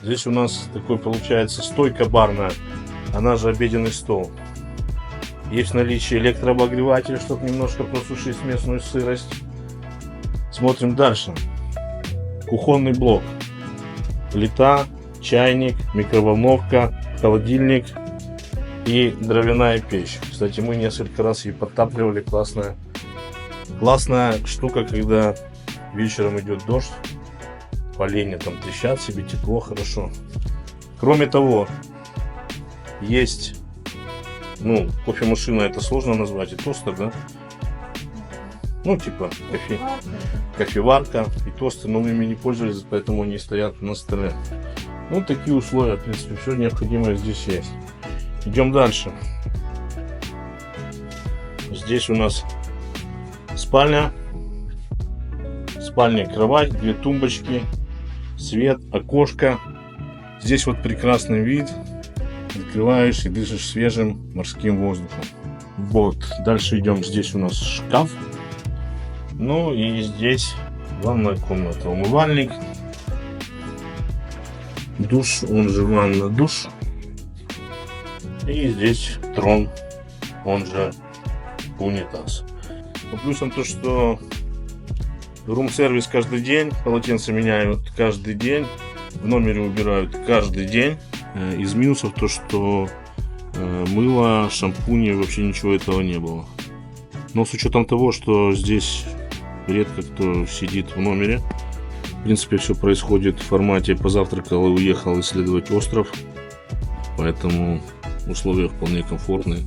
Здесь у нас такой получается стойка барная. Она же обеденный стол. Есть наличие электрообогревателя, чтобы немножко просушить местную сырость. Смотрим дальше. Кухонный блок. Плита, чайник, микроволновка, холодильник и дровяная печь. Кстати, мы несколько раз ее подтапливали. Классная штука, когда вечером идет дождь. Поленья там трещат себе, тепло, хорошо. Кроме того, есть, кофемашина, это сложно назвать, и тостер, да? Ну, типа кофеварка и тостер, но мы ими не пользовались, поэтому они стоят на столе. Ну, такие условия, в принципе, все необходимое здесь есть. Идем дальше. Здесь у нас спальня. Спальня, кровать, две тумбочки, свет, окошко. Здесь вот прекрасный вид. Открываешь и дышишь свежим морским воздухом. Вот, дальше идем. Здесь у нас шкаф. Ну и здесь ванная комната, умывальник, душ, он же ванна, душ. И здесь трон, он же унитаз. Но плюсом то, что рум-сервис каждый день, полотенца меняют каждый день, в номере убирают каждый день. Из минусов то, что мыло, шампуни, вообще ничего этого не было. Но с учетом того, что здесь редко кто сидит в номере, в принципе, все происходит в формате позавтракал и уехал исследовать остров, поэтому условия вполне комфортные.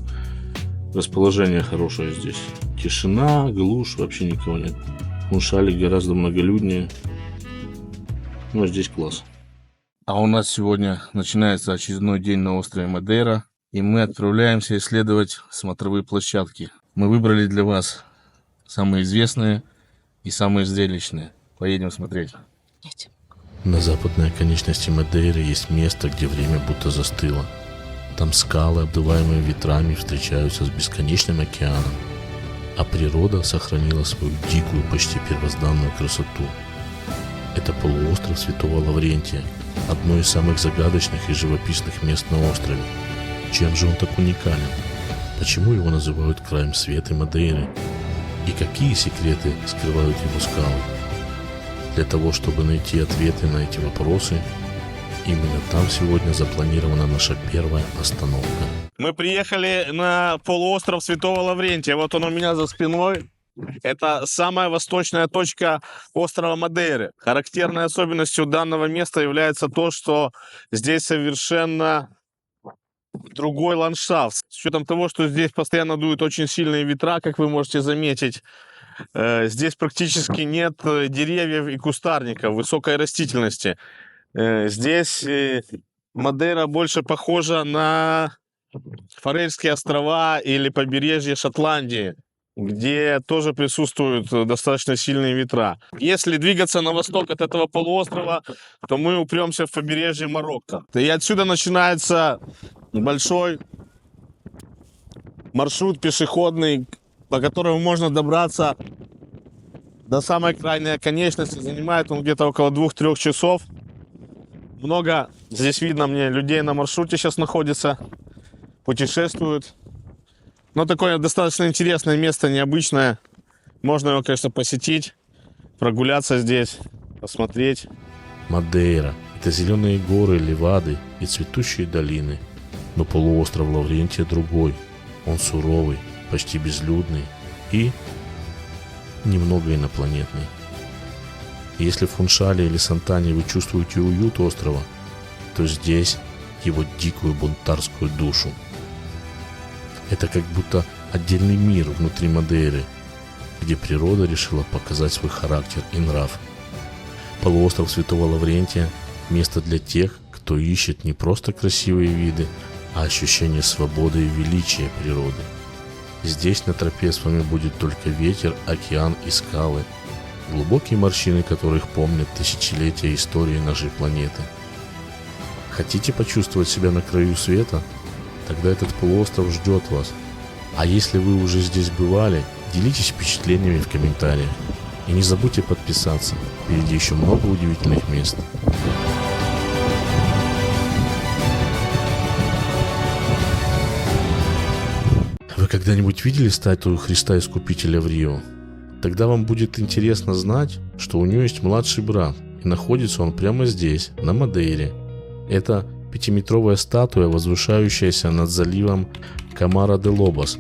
Расположение хорошее здесь. Тишина, глушь, вообще никого нет. Шалик гораздо многолюднее. Но здесь класс. А у нас сегодня начинается очередной день на острове Мадейра. И мы отправляемся исследовать смотровые площадки. Мы выбрали для вас самые известные и самые зрелищные. Поедем смотреть. На западной оконечности Мадейры есть место, где время будто застыло. Там скалы, обдуваемые ветрами, встречаются с бесконечным океаном. А природа сохранила свою дикую, почти первозданную красоту. Это полуостров Святого Лаврентия, одно из самых загадочных и живописных мест на острове. Чем же он так уникален? Почему его называют краем света Мадейры? И какие секреты скрывают его скалы? Для того, чтобы найти ответы на эти вопросы, именно там сегодня запланирована наша первая остановка. Мы приехали на полуостров Святого Лаврентия. Вот он у меня за спиной. Это самая восточная точка острова Мадейры. Характерной особенностью данного места является то, что здесь совершенно другой ландшафт. С учетом того, что здесь постоянно дуют очень сильные ветра, как вы можете заметить, здесь практически нет деревьев и кустарников, высокой растительности. Здесь Мадейра больше похожа на Фарерские острова или побережье Шотландии, где тоже присутствуют достаточно сильные ветра. Если двигаться на восток от этого полуострова, то мы упремся в побережье Марокко. И отсюда начинается большой маршрут пешеходный, по которому можно добраться до самой крайней оконечности. Занимает он где-то около 2-3 часов. Много здесь видно мне людей на маршруте сейчас находится, путешествуют. Но такое достаточно интересное место, необычное. Можно его, конечно, посетить, прогуляться здесь, посмотреть. Мадейра – это зеленые горы, левады и цветущие долины. Но полуостров Лаврентия другой. Он суровый, почти безлюдный и немного инопланетный. Если в Фуншале или Сантане вы чувствуете уют острова, то здесь его дикую бунтарскую душу. Это как будто отдельный мир внутри Мадейры, где природа решила показать свой характер и нрав. Полуостров Святого Лаврентия – место для тех, кто ищет не просто красивые виды, а ощущение свободы и величия природы. Здесь на тропе с вами будет только ветер, океан и скалы, глубокие морщины которых помнят тысячелетия истории нашей планеты. Хотите почувствовать себя на краю света? Тогда этот полуостров ждет вас. А если вы уже здесь бывали, делитесь впечатлениями в комментариях. И не забудьте подписаться, впереди еще много удивительных мест. Вы когда-нибудь видели статую Христа Искупителя в Рио? Тогда вам будет интересно знать, что у него есть младший брат, и находится он прямо здесь, на Мадейре. Это 5-метровая статуя, возвышающаяся над заливом Камара-де-Лобос.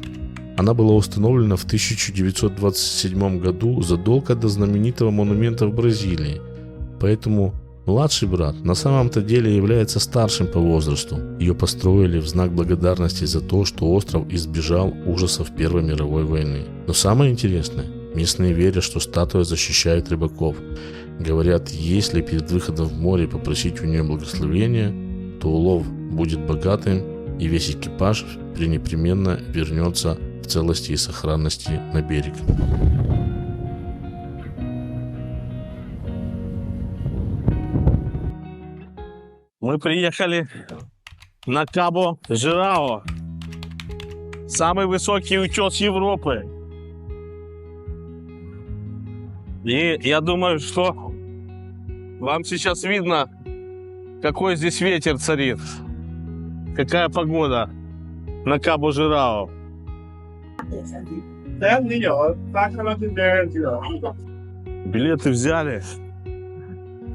Она была установлена в 1927 году, задолго до знаменитого монумента в Бразилии. Поэтому младший брат на самом-то деле является старшим по возрасту. Ее построили в знак благодарности за то, что остров избежал ужасов Первой мировой войны. Но самое интересное, местные верят, что статуя защищает рыбаков. Говорят, если перед выходом в море попросить у нее благословения, то улов будет богатым, и весь экипаж пренепременно вернется в целости и сохранности на берег. Мы приехали на Кабо-Жирао, самый высокий утес Европы. И я думаю, что вам сейчас видно, какой здесь ветер царит, какая погода на Кабо-Жирао. Билеты взяли,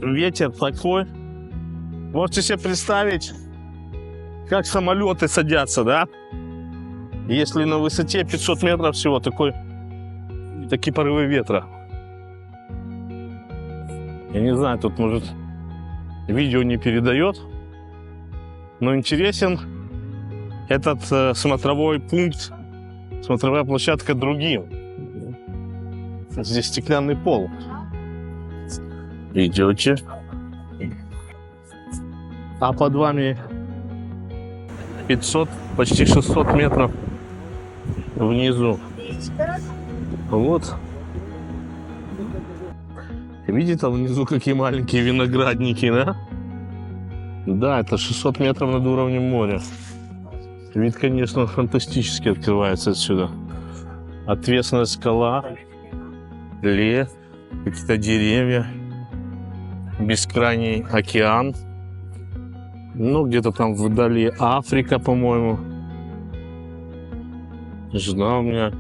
ветер такой. Можете себе представить, как самолеты садятся, да? Если на высоте 500 метров всего такие порывы ветра. Я не знаю, тут, может, видео не передает, но интересен этот смотровой пункт, смотровая площадка другим. Здесь стеклянный пол. Идете. А под вами 500, почти 600 метров внизу. Вот. Видите, там внизу какие маленькие виноградники, да? Да, это 600 метров над уровнем моря. Вид, конечно, фантастически открывается отсюда. Отвесная скала, лес, какие-то деревья, бескрайний океан. Ну, где-то там вдали Африка, по-моему. Жена у меня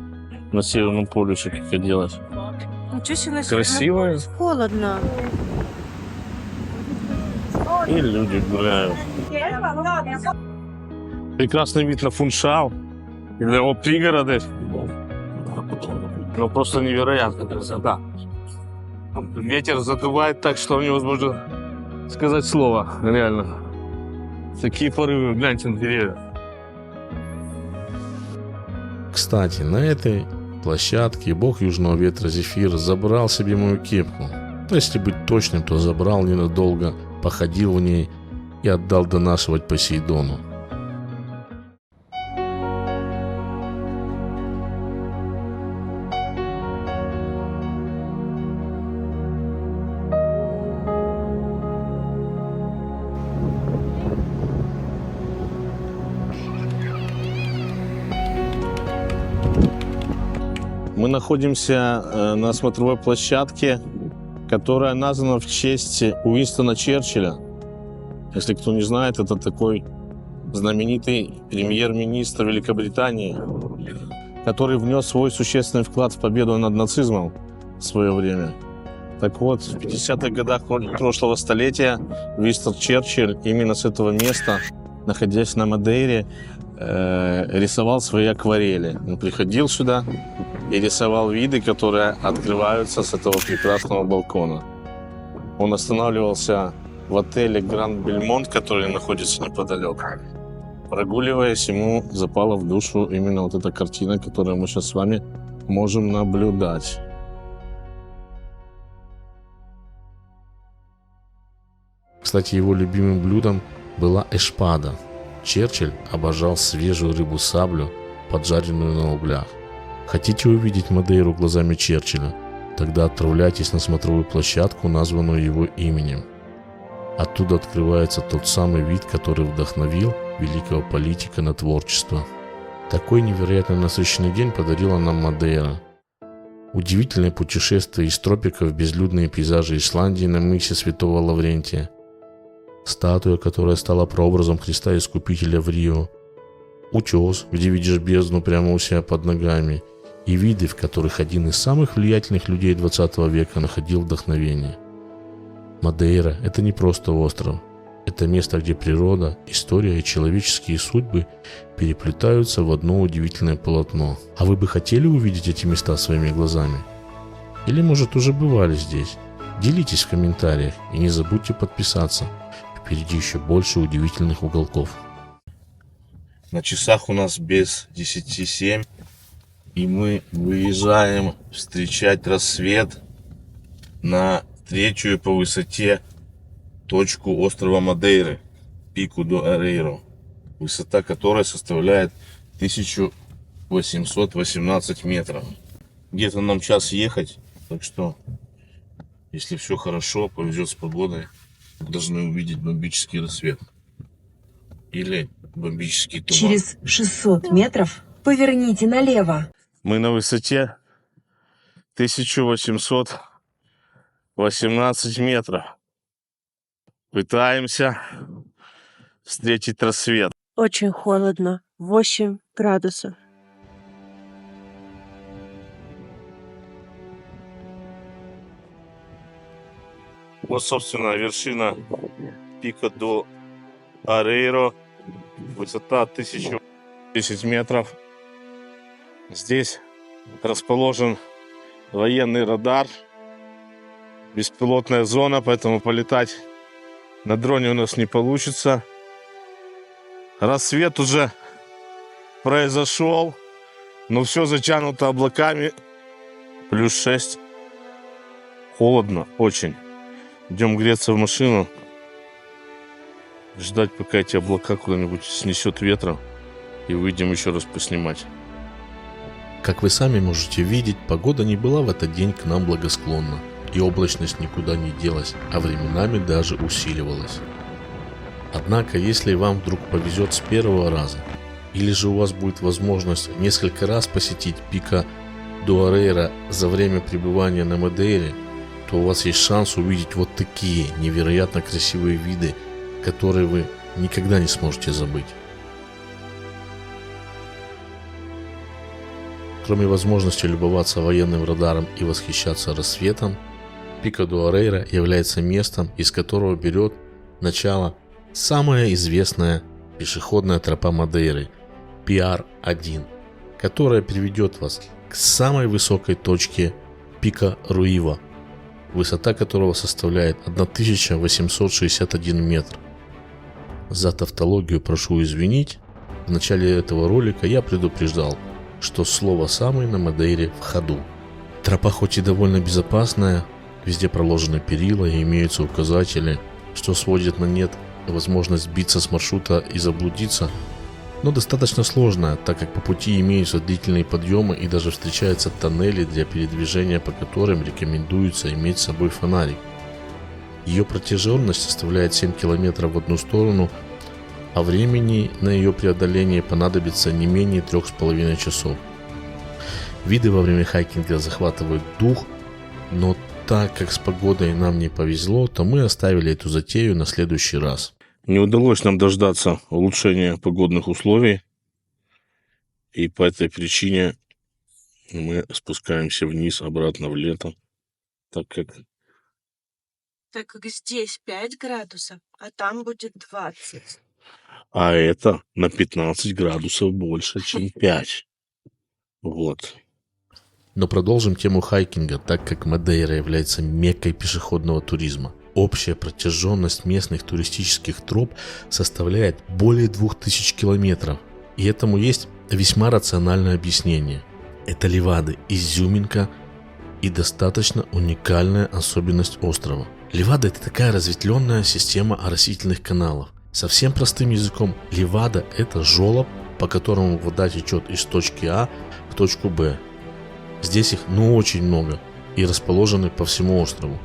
на Северном полюсе как делать. Ничего себе, Красиво. холодно. И люди гуляют. Прекрасный вид на Фуншал. И для его пригороды. Ну, просто невероятная красота. Ветер задувает так, что невозможно сказать слово. Реально. Такие порывы, гляньте на деревья. Кстати, на этой площадке бог южного ветра Зефир забрал себе мою кепку. То если быть точным, то забрал ненадолго, походил в ней и отдал донашивать Посейдону. Мы находимся на смотровой площадке, которая названа в честь Уинстона Черчилля. Если кто не знает, это такой знаменитый премьер-министр Великобритании, который внес свой существенный вклад в победу над нацизмом в свое время. Так вот, в 50-х годах прошлого столетия Уинстон Черчилль именно с этого места, находясь на Мадейре, рисовал свои акварели. Он приходил сюда и рисовал виды, которые открываются с этого прекрасного балкона. Он останавливался в отеле Гранд Бельмонт, который находится неподалеку. Прогуливаясь, ему запала в душу именно вот эта картина, которую мы сейчас с вами можем наблюдать. Кстати, его любимым блюдом была эшпада. Черчилль обожал свежую рыбу-саблю, поджаренную на углях. Хотите увидеть Мадейру глазами Черчилля? Тогда отправляйтесь на смотровую площадку, названную его именем. Оттуда открывается тот самый вид, который вдохновил великого политика на творчество. Такой невероятно насыщенный день подарила нам Мадейра. Удивительное путешествие из тропиков в безлюдные пейзажи Исландии на мысе Святого Лаврентия. Статуя, которая стала прообразом Христа Искупителя в Рио. Утес, где видишь бездну прямо у себя под ногами. И виды, в которых один из самых влиятельных людей 20 века находил вдохновение. Мадейра – это не просто остров. Это место, где природа, история и человеческие судьбы переплетаются в одно удивительное полотно. А вы бы хотели увидеть эти места своими глазами? Или, может, уже бывали здесь? Делитесь в комментариях и не забудьте подписаться. Впереди еще больше удивительных уголков. На часах у нас без 10:07, и мы выезжаем встречать рассвет на третью по высоте точку острова Мадейры, Пику до Арейро, высота которой составляет 1818 метров. Где-то нам час ехать, так что, если все хорошо, повезет с погодой, должны увидеть бомбический рассвет. Или бомбический туман. Через 600 метров поверните налево. Мы на высоте 1818 метров. Пытаемся встретить рассвет. Очень холодно. 8 градусов. Вот, собственно, вершина Пика до Арейро. Высота 1010 метров. Здесь расположен военный радар. Беспилотная зона, поэтому полетать на дроне у нас не получится. Рассвет уже произошел, но все затянуто облаками. Плюс 6. Холодно очень. Идем греться в машину. Ждать, пока эти облака куда-нибудь снесет ветром. И выйдем еще раз поснимать. Как вы сами можете видеть, погода не была в этот день к нам благосклонна. И облачность никуда не делась, а временами даже усиливалась. Однако, если вам вдруг повезет с первого раза, или же у вас будет возможность несколько раз посетить Пика до Арейро за время пребывания на Мадейре, то у вас есть шанс увидеть вот такие невероятно красивые виды, которые вы никогда не сможете забыть. Кроме возможности любоваться военным радаром и восхищаться рассветом, Пика до Арейро является местом, из которого берет начало самая известная пешеходная тропа Мадейры – PR1, которая приведет вас к самой высокой точке Пика Руива, высота которого составляет 1861 метр. За тавтологию прошу извинить, в начале этого ролика я предупреждал, что слово «самый» на Мадейре в ходу. Тропа хоть и довольно безопасная, везде проложены перила и имеются указатели, что сводит на нет возможность сбиться с маршрута и заблудиться, но достаточно сложная, так как по пути имеются длительные подъемы и даже встречаются тоннели, для передвижения по которым рекомендуется иметь с собой фонарик. Ее протяженность составляет 7 километров в одну сторону, а времени на ее преодоление понадобится не менее 3,5 часов. Виды во время хайкинга захватывают дух, но так как с погодой нам не повезло, то мы оставили эту затею на следующий раз. Не удалось нам дождаться улучшения погодных условий, и по этой причине мы спускаемся вниз обратно в лето, так как здесь 5 градусов, а там будет 20. а это на 15 градусов больше, чем 5. Вот. Но продолжим тему хайкинга, так как Мадейра является меккой пешеходного туризма. Общая протяженность местных туристических троп составляет более 2000 километров. И этому есть весьма рациональное объяснение. Это Левады, изюминка и достаточно уникальная особенность острова. Левада — это такая разветвленная система оросительных каналов. Совсем простым языком, Левада — это желоб, по которому вода течет из точки А в точку Б. Здесь их очень много и расположены по всему острову.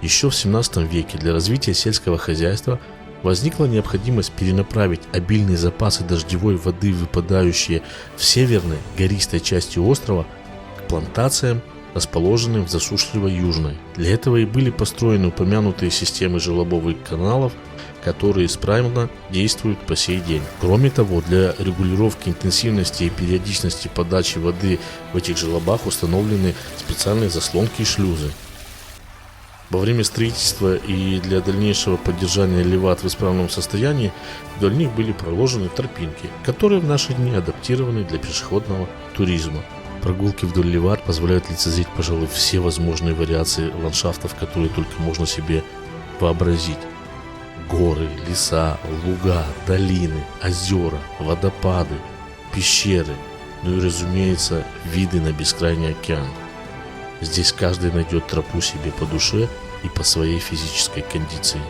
Еще в 17 веке для развития сельского хозяйства возникла необходимость перенаправить обильные запасы дождевой воды, выпадающие в северной гористой части острова, к плантациям, расположенным в засушливой южной. Для этого и были построены упомянутые системы желобовых каналов, которые исправно действуют по сей день. Кроме того, для регулировки интенсивности и периодичности подачи воды в этих желобах установлены специальные заслонки и шлюзы. Во время строительства и для дальнейшего поддержания Левад в исправном состоянии вдоль них были проложены тропинки, которые в наши дни адаптированы для пешеходного туризма. Прогулки вдоль Левад позволяют лицезреть, пожалуй, все возможные вариации ландшафтов, которые только можно себе вообразить. Горы, леса, луга, долины, озера, водопады, пещеры, ну и, разумеется, виды на бескрайний океан. Здесь каждый найдет тропу себе по душе и по своей физической кондиции.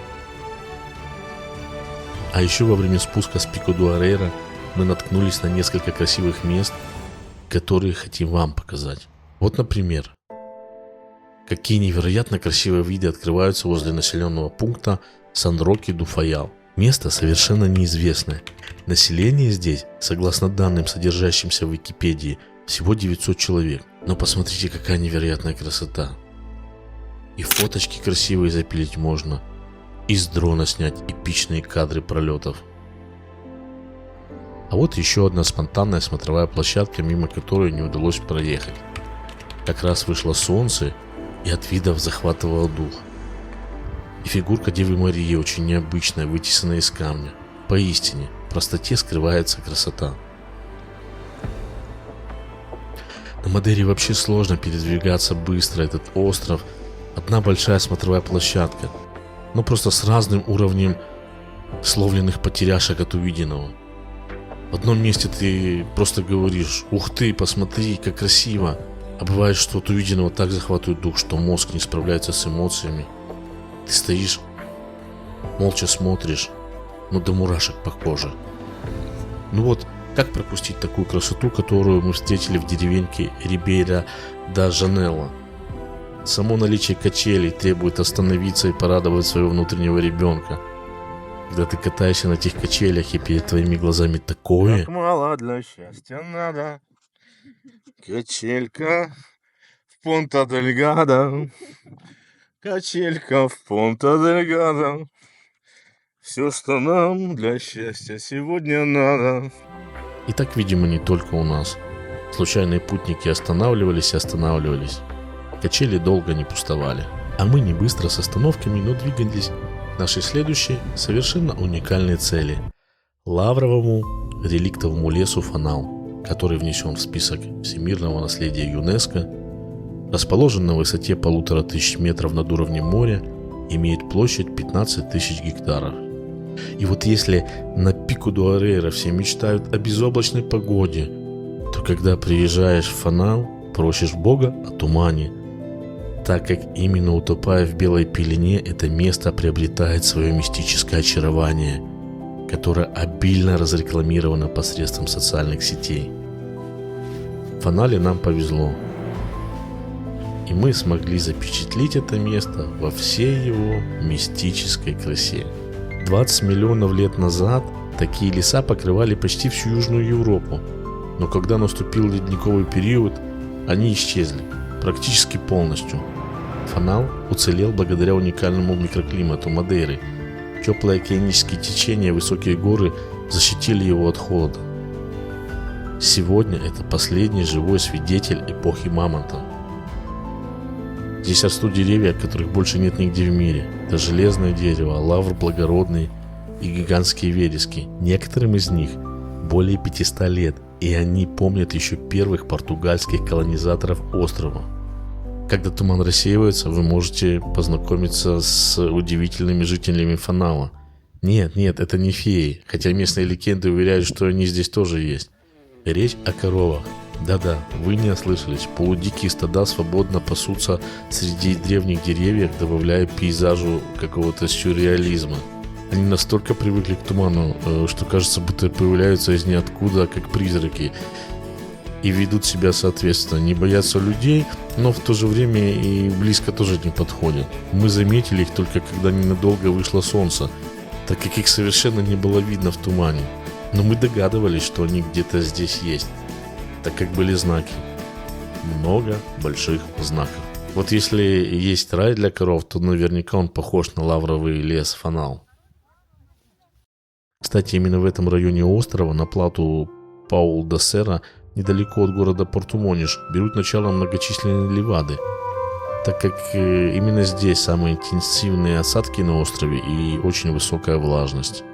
А еще во время спуска с Пико ду Арейра мы наткнулись на несколько красивых мест, которые хотим вам показать. Вот, например, какие невероятно красивые виды открываются возле населенного пункта Сан-Роки-ду-Фаял. Место совершенно неизвестное. Население здесь, согласно данным, содержащимся в Википедии, всего 900 человек. Но посмотрите, какая невероятная красота. И фоточки красивые запилить можно, и с дрона снять эпичные кадры пролетов. А вот еще одна спонтанная смотровая площадка, мимо которой не удалось проехать. Как раз вышло солнце, и от видов захватывал дух. И фигурка Девы Марии очень необычная, вытесанная из камня. Поистине, в простоте скрывается красота. На Мадейре вообще сложно передвигаться быстро. Этот остров — одна большая смотровая площадка, но просто с разным уровнем словленных потеряшек от увиденного. В одном месте ты просто говоришь: ух ты, посмотри, как красиво. А бывает, что от увиденного так захватывает дух, что мозг не справляется с эмоциями. Ты стоишь, молча смотришь, но до мурашек по коже. Ну вот, как пропустить такую красоту, которую мы встретили в деревеньке Рибейра-да-Жанелла? Само наличие качелей требует остановиться и порадовать своего внутреннего ребенка. Когда ты катаешься на этих качелях, и перед твоими глазами такое... Как мало для счастья надо, качелька в Понта-дель-Гадо, качелька в Понта-дель-Гадо, все, что нам для счастья сегодня надо. И так, видимо, не только у нас. Случайные путники останавливались и останавливались. Качели долго не пустовали. А мы не быстро с остановками, но двигались к нашей следующей, совершенно уникальной цели – лавровому реликтовому лесу Фанал, который внесен в список всемирного наследия ЮНЕСКО, расположен на высоте 1500 метров над уровнем моря, имеет площадь 15 тысяч гектаров. И вот если на Пико ду Арейра все мечтают о безоблачной погоде, то когда приезжаешь в Фанал, просишь Бога о тумане. так как именно утопая в белой пелене, это место приобретает свое мистическое очарование, которое обильно разрекламировано посредством социальных сетей. В Фанале нам повезло, и мы смогли запечатлеть это место во всей его мистической красе. 20 миллионов лет назад такие леса покрывали почти всю Южную Европу, но когда наступил ледниковый период, они исчезли практически полностью. Фанал уцелел благодаря уникальному микроклимату Мадейры. Теплые океанические течения и высокие горы защитили его от холода. Сегодня это последний живой свидетель эпохи мамонта. Здесь растут деревья, которых больше нет нигде в мире. Это железное дерево, лавр благородный и гигантские верески. Некоторым из них более 500 лет, и они помнят еще первых португальских колонизаторов острова. Когда туман рассеивается, вы можете познакомиться с удивительными жителями Фанала. Нет, это не феи, хотя местные легенды уверяют, что они здесь тоже есть. Речь о коровах. Да-да, вы не ослышались. Полудикие стада свободно пасутся среди древних деревьев, добавляя пейзажу какого-то сюрреализма. Они настолько привыкли к туману, что кажется, будто появляются из ниоткуда, как призраки. И ведут себя соответственно. Не боятся людей, но в то же время и близко тоже не подходят. Мы заметили их только когда ненадолго вышло солнце, так как их совершенно не было видно в тумане. Но мы догадывались, что они где-то здесь есть, так как были знаки. Много больших знаков. Вот если есть рай для коров, то наверняка он похож на лавровый лес Фанал. Кстати, именно в этом районе острова, на плату Паул-да-Сера, недалеко от города Порту-Мониш, берут начало многочисленные левады, так как именно здесь самые интенсивные осадки на острове и очень высокая влажность.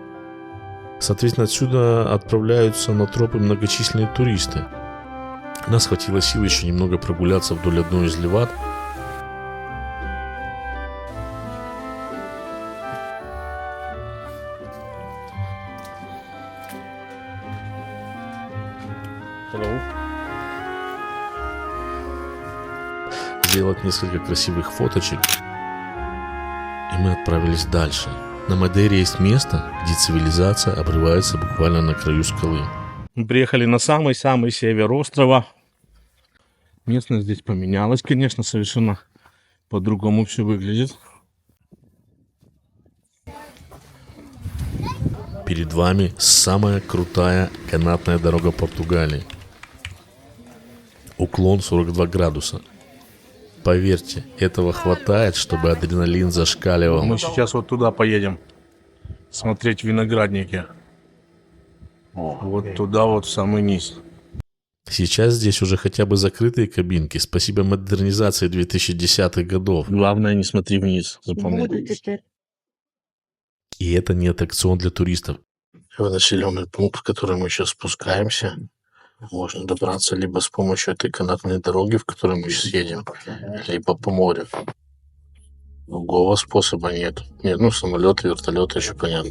Соответственно, отсюда отправляются на тропы многочисленные туристы. У нас хватило сил еще немного прогуляться вдоль одной из левад. Сделать несколько красивых фоточек, и мы отправились дальше. На Мадейре есть место, где цивилизация обрывается буквально на краю скалы. Мы приехали на самый-самый север острова. Местность здесь поменялась, конечно, совершенно по-другому все выглядит. Перед вами самая крутая канатная дорога Португалии. Уклон 42 градуса. Поверьте, этого хватает, чтобы адреналин зашкаливал. Мы сейчас вот туда поедем смотреть виноградники. Вот туда вот в самый низ. Сейчас здесь уже хотя бы закрытые кабинки. Спасибо модернизации 2010-х годов. Главное, не смотри вниз, запомни. И это не аттракцион для туристов. В населенный пункт, в который мы сейчас спускаемся, можно добраться либо с помощью этой канатной дороги, в которой мы сейчас едем, либо по морю. Другого способа нет. Нет, самолеты, вертолеты еще понятно.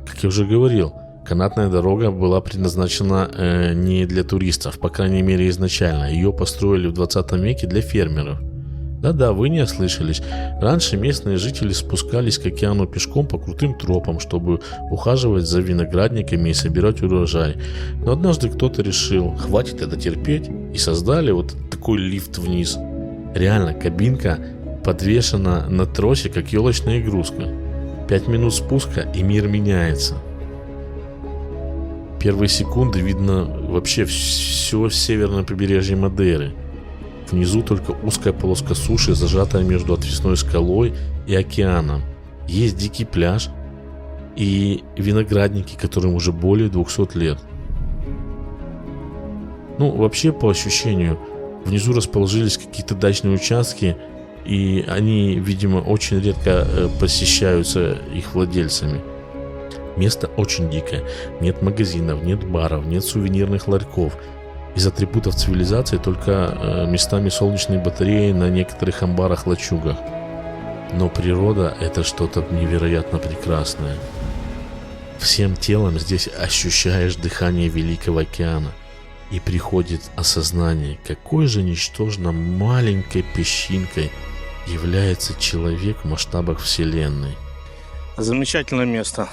Как я уже говорил, канатная дорога была предназначена не для туристов, по крайней мере изначально. Ее построили в 20 веке для фермеров. Да-да, вы не ослышались. Раньше местные жители спускались к океану пешком по крутым тропам, чтобы ухаживать за виноградниками и собирать урожай. Но однажды кто-то решил, хватит это терпеть, и создали вот такой лифт вниз. Реально, кабинка подвешена на тросе, как елочная игрушка. 5 минут спуска, и мир меняется. Первые секунды видно вообще все северное побережье Мадейры. Внизу только узкая полоска суши, зажатая между отвесной скалой и океаном. Есть дикий пляж и виноградники, которым уже более 200 лет. Вообще, по ощущению, внизу расположились какие-то дачные участки, и они, видимо, очень редко посещаются их владельцами. Место очень дикое. Нет магазинов, нет баров, нет сувенирных ларьков. Из атрибутов цивилизации только местами солнечные батареи на некоторых амбарах-лачугах. Но природа — это что-то невероятно прекрасное. Всем телом здесь ощущаешь дыхание Великого океана. И приходит осознание, какой же ничтожно маленькой песчинкой является человек в масштабах Вселенной. Замечательное место.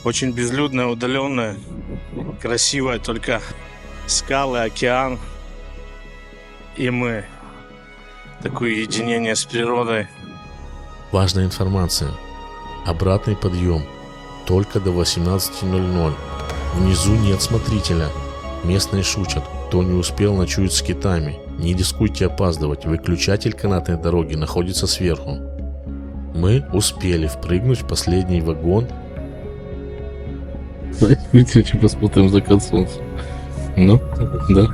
Очень безлюдное, удаленное, красивое, только скалы, океан. И мы. Такое единение с природой. Важная информация. Обратный подъем только до 18:00. Внизу нет смотрителя. Местные шутят. Кто не успел, ночует с китами. Не рискуйте опаздывать. Выключатель канатной дороги находится сверху. Мы успели впрыгнуть в последний вагон. Давайте посмотрим закат солнца. Ну, да.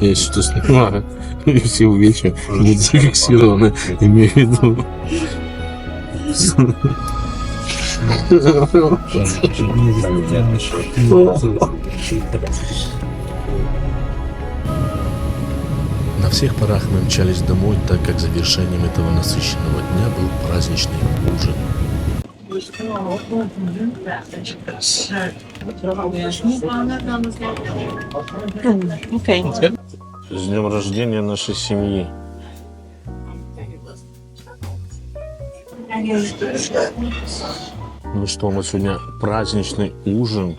Я что-то снимаю. И все увечья будут зафиксированы. Имею в виду. На всех парах мы мчались домой, так как завершением этого насыщенного дня был праздничный ужин. С днем рождения нашей семьи. Ну что, у нас сегодня праздничный ужин.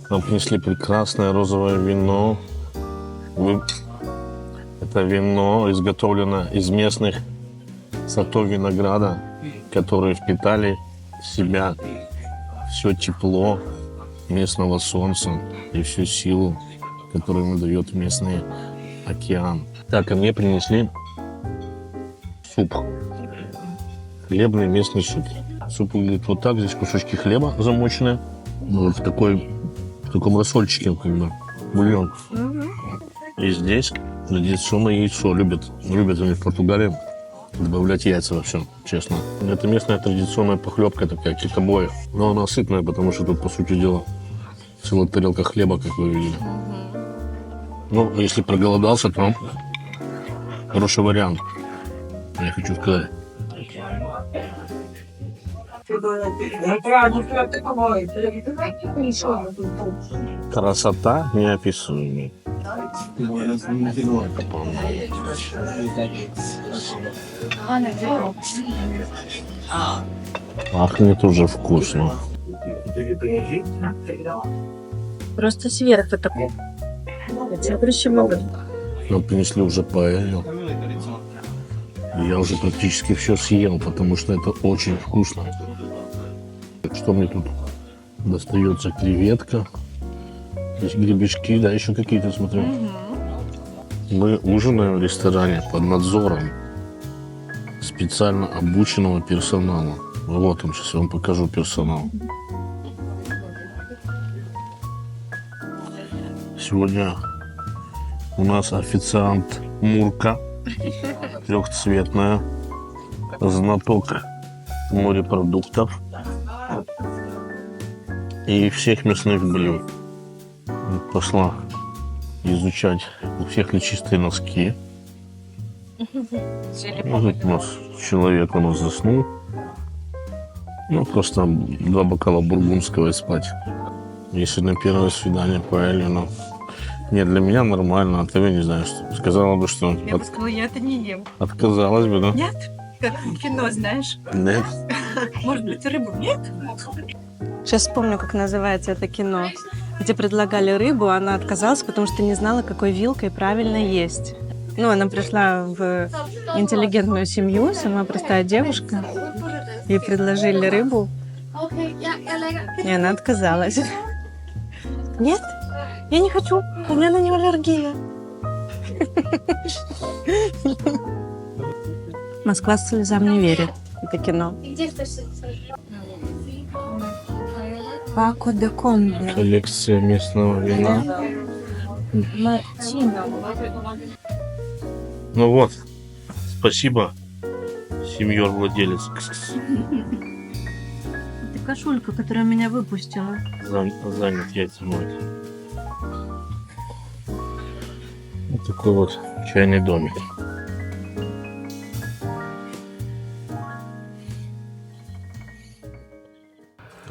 Нам принесли прекрасное розовое вино. Это вино изготовлено из местных сортов винограда, которые впитали в себя все тепло местного солнца и всю силу, которую ему дает местный океан. Так, а мне принесли суп. Хлебный местный суп. Суп выглядит вот так. Здесь кусочки хлеба замоченные. Вот в таком рассольчике, как бы, бульон. И здесь традиционное яйцо. Любят они в Португалии добавлять яйца во все, честно. Это местная традиционная похлебка такая, китобоя. Но она сытная, потому что тут, по сути дела, целая тарелка хлеба, как вы видели. Ну, если проголодался, то хороший вариант, я хочу сказать. Красота неописуемая. Пахнет уже вкусно. Просто сверху такой. Следующий могут. Нам принесли уже паэлью. Я уже практически все съел, потому что это очень вкусно. Что мне тут достается? Креветка. Здесь гребешки, да, еще какие-то, смотрю. Мы ужинаем в ресторане под надзором специально обученного персонала. Вот он, сейчас я вам покажу персонал. Сегодня у нас официант Мурка, трехцветная, знаток морепродуктов и всех мясных блюд. Пошла изучать, у всех ли чистые носки. Вот у нас человек заснул. Ну, просто 2 бокала бургундского и спать. Если на первое свидание паэлья, ну, не, для меня нормально, а ты, не знаю, что сказала бы, что... Я бы сказала, я это не ем. Отказалась бы, да? Нет? Как в кино, знаешь? Нет. Может быть, рыбу? Нет? Сейчас вспомню, как называется это кино, где предлагали рыбу, а она отказалась, потому что не знала, какой вилкой правильно есть. Ну, она пришла в интеллигентную семью, сама простая девушка. Ей предложили рыбу, и она отказалась. Нет, я не хочу, у меня на нее аллергия. Москва слезам не верит. Это кино. Пако де Конде. Коллекция местного вина. Мартино. Ну вот, спасибо, сеньор-владелец. Это кошулька, которая меня выпустила. Занят яйца моет. Вот такой вот чайный домик.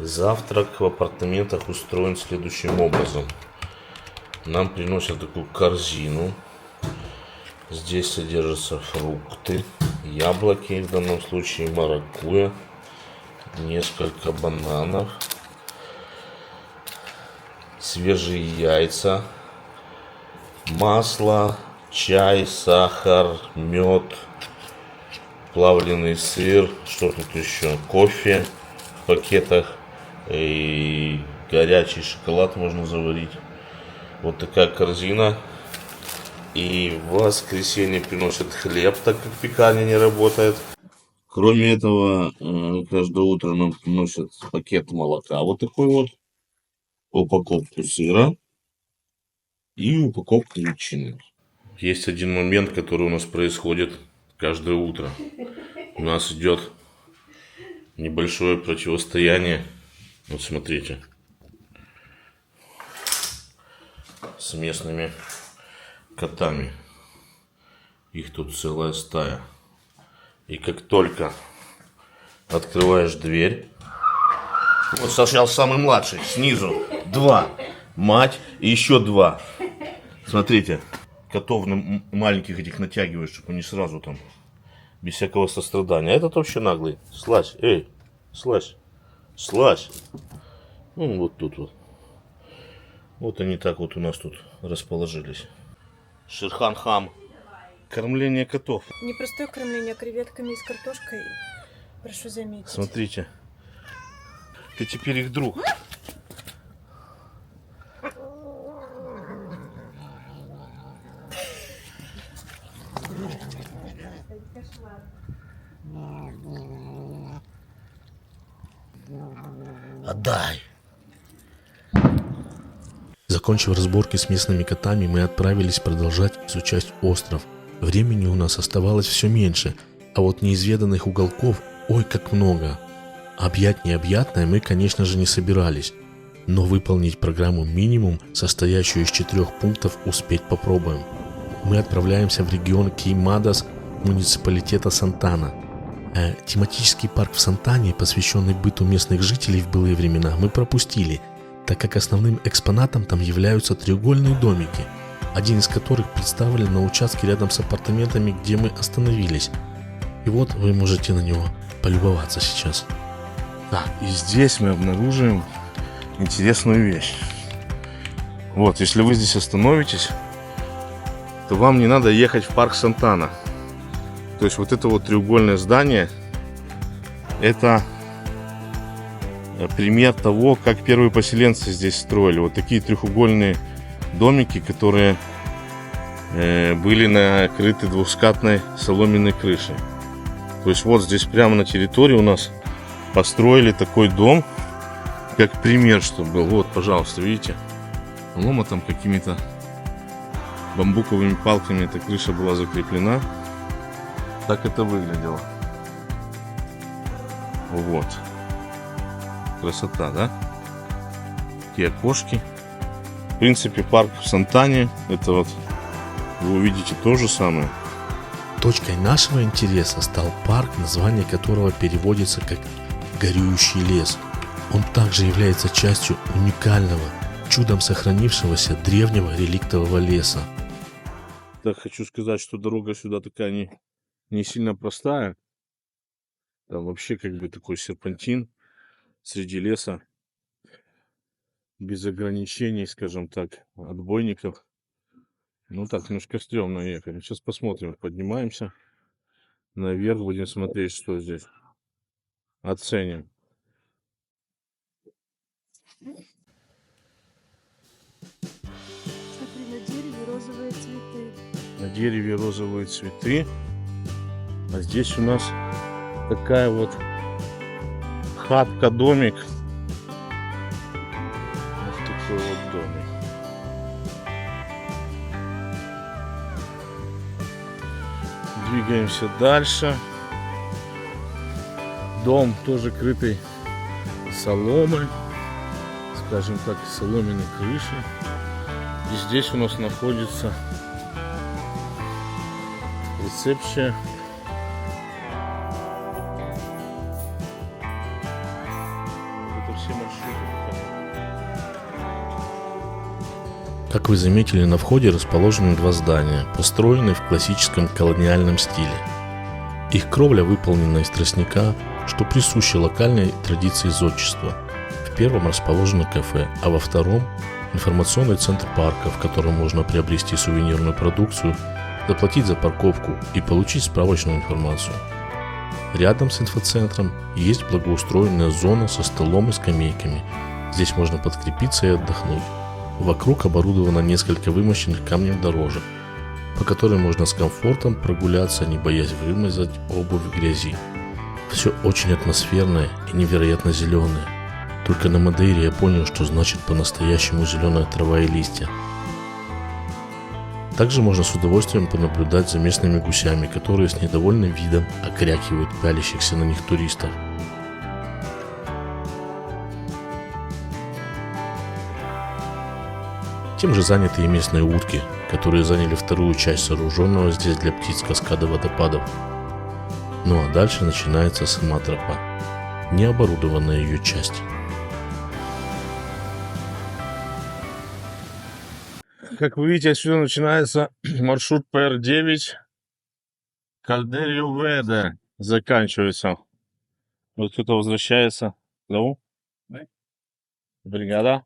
Завтрак в апартаментах устроен следующим образом. нам приносят такую корзину. Здесь содержатся фрукты, яблоки, в данном случае маракуйя, несколько бананов, свежие яйца, масло, чай, сахар, мед, плавленый сыр, что тут еще, кофе в пакетах и горячий шоколад можно заварить. Вот такая корзина. И в воскресенье приносят хлеб, так как пекарня не работает. Кроме этого, каждое утро нам приносят пакет молока, вот такой вот, упаковку сыра и упаковку ветчины. Есть один момент, который у нас происходит каждое утро. У нас идет небольшое противостояние. Вот смотрите. С местными котами. Их тут целая стая. И как только открываешь дверь, вот сначала самый младший, снизу 2, мать и еще 2. Смотрите, котов маленьких этих натягиваешь, чтобы они сразу там, без всякого сострадания. А этот вообще наглый. Слазь, эй, слазь, слазь. Ну вот тут вот. Вот они так вот у нас тут расположились. Шерхан Хам. Кормление котов. Не простое кормление, а креветками и с картошкой. Прошу заметить. Смотрите. Ты теперь их друг. Отдай. Закончив разборки с местными котами, мы отправились продолжать изучать остров. Времени у нас оставалось все меньше, а вот неизведанных уголков ой как много. Объять необъятное мы, конечно же, не собирались, но выполнить программу минимум, состоящую из 4 пунктов, успеть попробуем. Мы отправляемся в регион Кеймадас муниципалитета Сантана. Тематический парк в Сантане, посвященный быту местных жителей в былые времена, мы пропустили, так как основным экспонатом там являются треугольные домики, один из которых представлен на участке рядом с апартаментами, где мы остановились. И вот вы можете на него полюбоваться сейчас. Да, и здесь мы обнаруживаем интересную вещь. Вот, если вы здесь остановитесь, то вам не надо ехать в парк Сантана. То есть вот это вот треугольное здание, это пример того, как первые поселенцы здесь строили. Вот такие треугольные домики, которые были накрыты двухскатной соломенной крышей. То есть вот здесь прямо на территории у нас построили такой дом, как пример, что был. Вот, пожалуйста, видите, лома там какими-то бамбуковыми палками эта крыша была закреплена. Так это выглядело. Вот. Красота, да? Такие окошки. В принципе, парк в Сантане, это вот, вы увидите то же самое. Точкой нашего интереса стал парк, название которого переводится как «горюющий лес». Он также является частью уникального, чудом сохранившегося древнего реликтового леса. Так, хочу сказать, что дорога сюда такая не сильно простая. Там вообще как бы такой серпантин среди леса. Без ограничений, скажем так, отбойников. Ну так, немножко стрёмно ехать. Сейчас посмотрим, поднимаемся наверх, будем смотреть, что здесь. Оценим. Смотри, на дереве розовые цветы. На дереве розовые цветы. А здесь у нас такая вот хатка-домик. Вот такой вот домик. Двигаемся дальше. Дом тоже крытый соломой, скажем так, соломенной крышей. И здесь у нас находится ресепшн. Это все маршруты. Как вы заметили, на входе расположены два здания, построенные в классическом колониальном стиле. Их кровля выполнена из тростника, что присуще локальной традиции зодчества. В первом расположено кафе, а во втором – информационный центр парка, в котором можно приобрести сувенирную продукцию, заплатить за парковку и получить справочную информацию. Рядом с инфоцентром есть благоустроенная зона со столом и скамейками. Здесь можно подкрепиться и отдохнуть. Вокруг оборудовано несколько вымощенных камнем дорожек, по которым можно с комфортом прогуляться, не боясь вымазать обувь в грязи. Все очень атмосферное и невероятно зеленое. Только на Мадейре я понял, что значит по-настоящему зеленая трава и листья. Также можно с удовольствием понаблюдать за местными гусями, которые с недовольным видом окрякивают пялящихся на них туристов. Тем же заняты и местные утки, которые заняли вторую часть сооруженного здесь для птиц каскада водопадов. Ну а дальше начинается сама тропа, необорудованная ее часть. Как вы видите, отсюда начинается маршрут PR9. Кальдерио Веде заканчивается. Вот кто-то возвращается. Ну, бригада.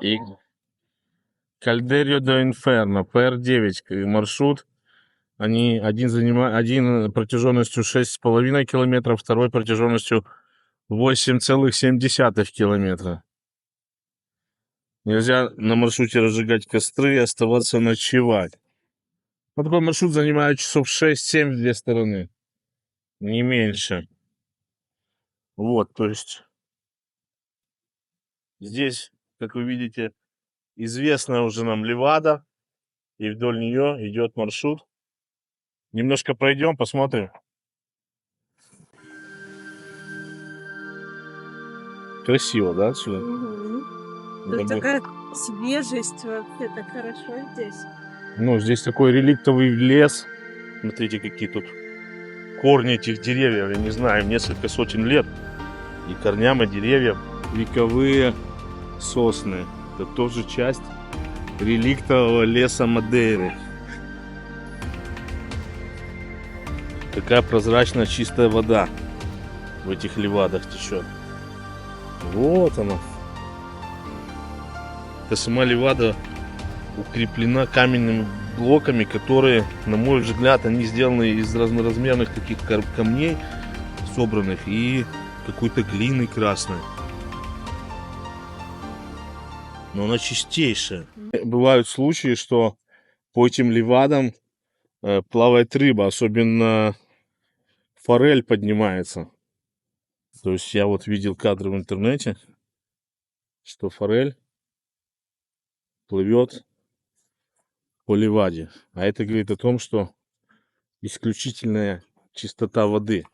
И Кальдерио до Инферно, PR9 маршрут. Один протяженностью 6,5 километров, второй протяженностью 8,7 километра. Нельзя на маршруте разжигать костры и оставаться ночевать. Вот такой маршрут занимает часов 6-7 в две стороны. Не меньше. Вот, то есть здесь, как вы видите, известная уже нам Левада. И вдоль нее идет маршрут. Немножко пройдем, посмотрим. Красиво, да, отсюда? Тут такая свежесть вообще, так хорошо здесь. Ну, здесь такой реликтовый лес. Смотрите, какие тут корни этих деревьев. Я не знаю, им несколько сотен лет. И корням, и деревьям. Вековые сосны. Это тоже часть реликтового леса Мадейры. Такая прозрачная чистая вода в этих левадах течет. Вот она. Эта сама левада укреплена каменными блоками, которые, на мой взгляд, они сделаны из разноразмерных таких камней собранных и какой-то глины красной. Но она чистейшая. Бывают случаи, что по этим левадам плавает рыба, особенно форель поднимается. То есть я вот видел кадры в интернете, что форель плывет по леваде. А это говорит о том, что исключительная чистота воды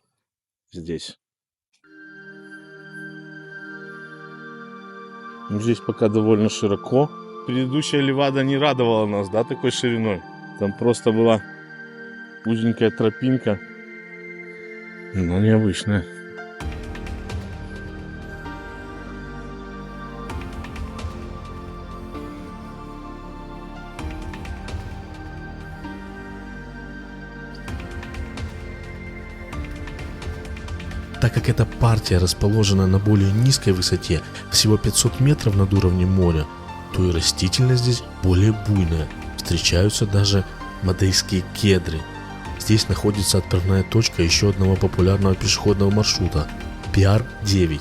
здесь. Здесь пока довольно широко. Предыдущая левада не радовала нас, да, такой шириной. Там просто была узенькая тропинка, но необычная. Так как эта партия расположена на более низкой высоте, всего 500 метров над уровнем моря, то и растительность здесь более буйная. Встречаются даже мадейрские кедры. Здесь находится отправная точка еще одного популярного пешеходного маршрута – PR9.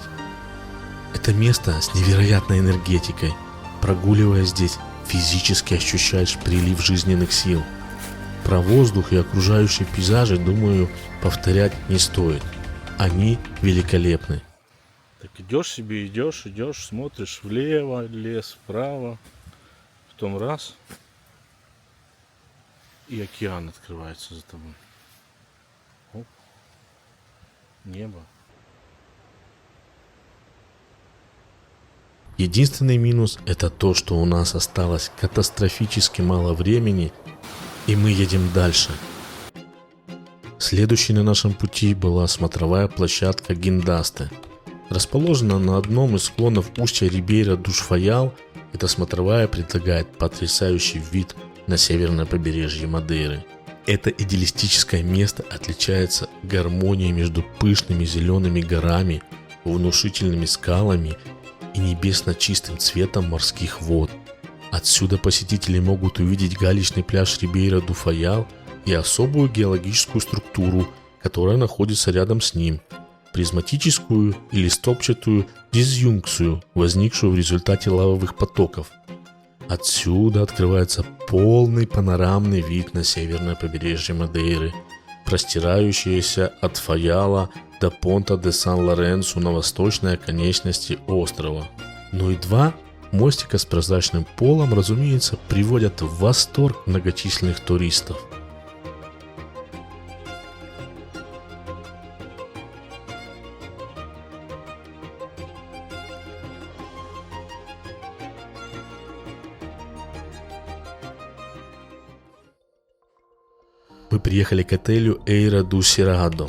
Это место с невероятной энергетикой. Прогуливаясь здесь, физически ощущаешь прилив жизненных сил. Про воздух и окружающие пейзажи, думаю, повторять не стоит. Они великолепны. Так идешь себе, идешь, смотришь влево, лес, вправо, потом раз, и океан открывается за тобой. Оп. Небо. Единственный минус – это то, что у нас осталось катастрофически мало времени, и мы едем дальше. Следующей на нашем пути была смотровая площадка Гиндасте. Расположена на одном из склонов устья Рибейра-душ-Фаял Эта смотровая предлагает потрясающий вид на северное побережье Мадейры. Это идеалистическое место отличается гармонией между пышными зелеными горами, внушительными скалами и небесно чистым цветом морских вод. Отсюда посетители могут увидеть галечный пляж Рибейра-ду-Фаял и особую геологическую структуру, которая находится рядом с ним – призматическую или столбчатую дизъюнкцию, возникшую в результате лавовых потоков. Отсюда открывается полный панорамный вид на северное побережье Мадейры, простирающееся от Фаяла до Понта-де-Сан-Лоренсо на восточной оконечности острова. Ну и два мостика с прозрачным полом, разумеется, приводят в восторг многочисленных туристов. Мы приехали к отелю Эйра ду Сирадо.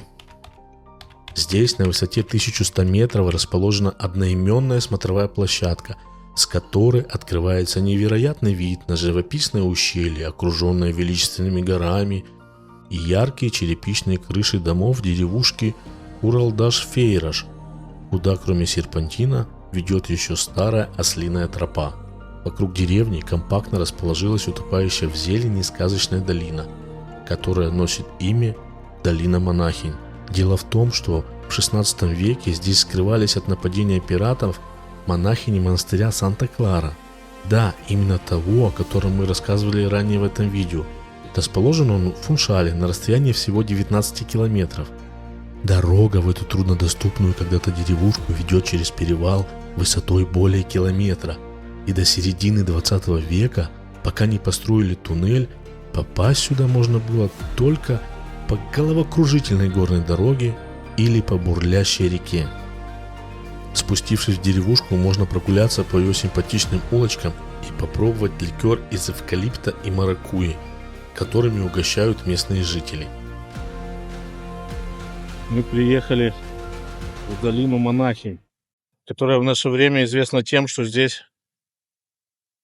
Здесь на высоте 1100 метров расположена одноименная смотровая площадка, с которой открывается невероятный вид на живописное ущелье, окруженное величественными горами, и яркие черепичные крыши домов деревушки Уралдаш-Фейраш, куда кроме серпантина ведет еще старая ослиная тропа. Вокруг деревни компактно расположилась утопающая в зелени сказочная долина, которая носит имя Долина Монахинь. Дело в том, что в XVI веке здесь скрывались от нападения пиратов монахини монастыря Санта-Клара. Да, именно того, о котором мы рассказывали ранее в этом видео. Расположен он в Фуншале на расстоянии всего 19 километров. Дорога в эту труднодоступную когда-то деревушку ведет через перевал высотой более километра. И до середины 20 века, пока не построили туннель, попасть сюда можно было только по головокружительной горной дороге или по бурлящей реке. Спустившись в деревушку, можно прогуляться по ее симпатичным улочкам и попробовать ликер из эвкалипта и маракуйи, которыми угощают местные жители. Мы приехали в долину Монахинь, которая в наше время известна тем, что здесь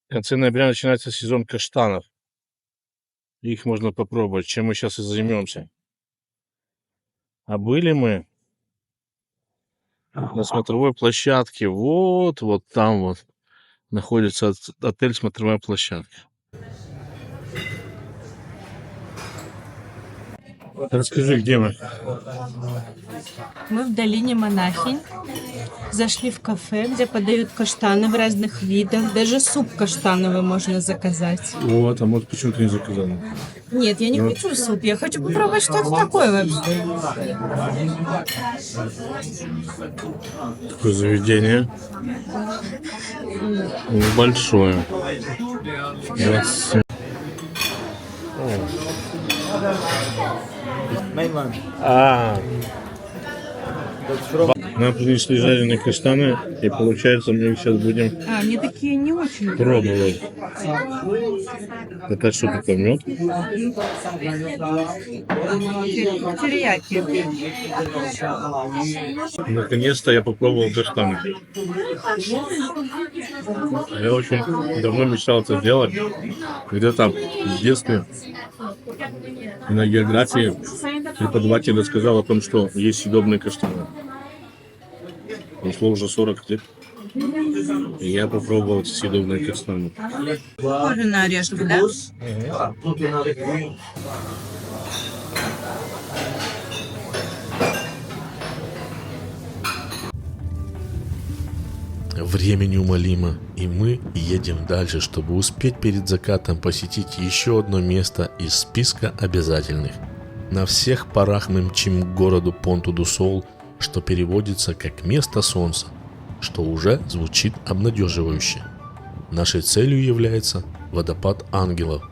в конце ноября начинается сезон каштанов. Их можно попробовать, чем мы сейчас и займемся. А были мы на смотровой площадке. Вот там вот находится отель «Смотровая площадка». Расскажи, где мы? Мы в долине Монахинь. Зашли в кафе, где подают каштаны в разных видах. Даже суп каштановый можно заказать. Вот, а может почему-то не заказал? Нет, я не хочу суп, я хочу попробовать что-то такое вообще. Такое заведение. Большое. Нам принесли жареные каштаны, и получается мы их сейчас будем Они такие не очень. пробовать. Это что такое, мед? Терияки. Наконец-то я попробовал каштаны. Я очень давно мечтал это сделать. Где-то в детстве на географии преподаватель рассказал о том, что есть съедобные каштаны. Прошло уже 40 лет. И я попробовал эти съедобные каштаны. Похоже на орешки, да? Время неумолимо, и мы едем дальше, чтобы успеть перед закатом посетить еще одно место из списка обязательных. На всех парах мы мчим к городу Понту-ду-Сол, что переводится как «место солнца», что уже звучит обнадеживающе. Нашей целью является водопад ангелов.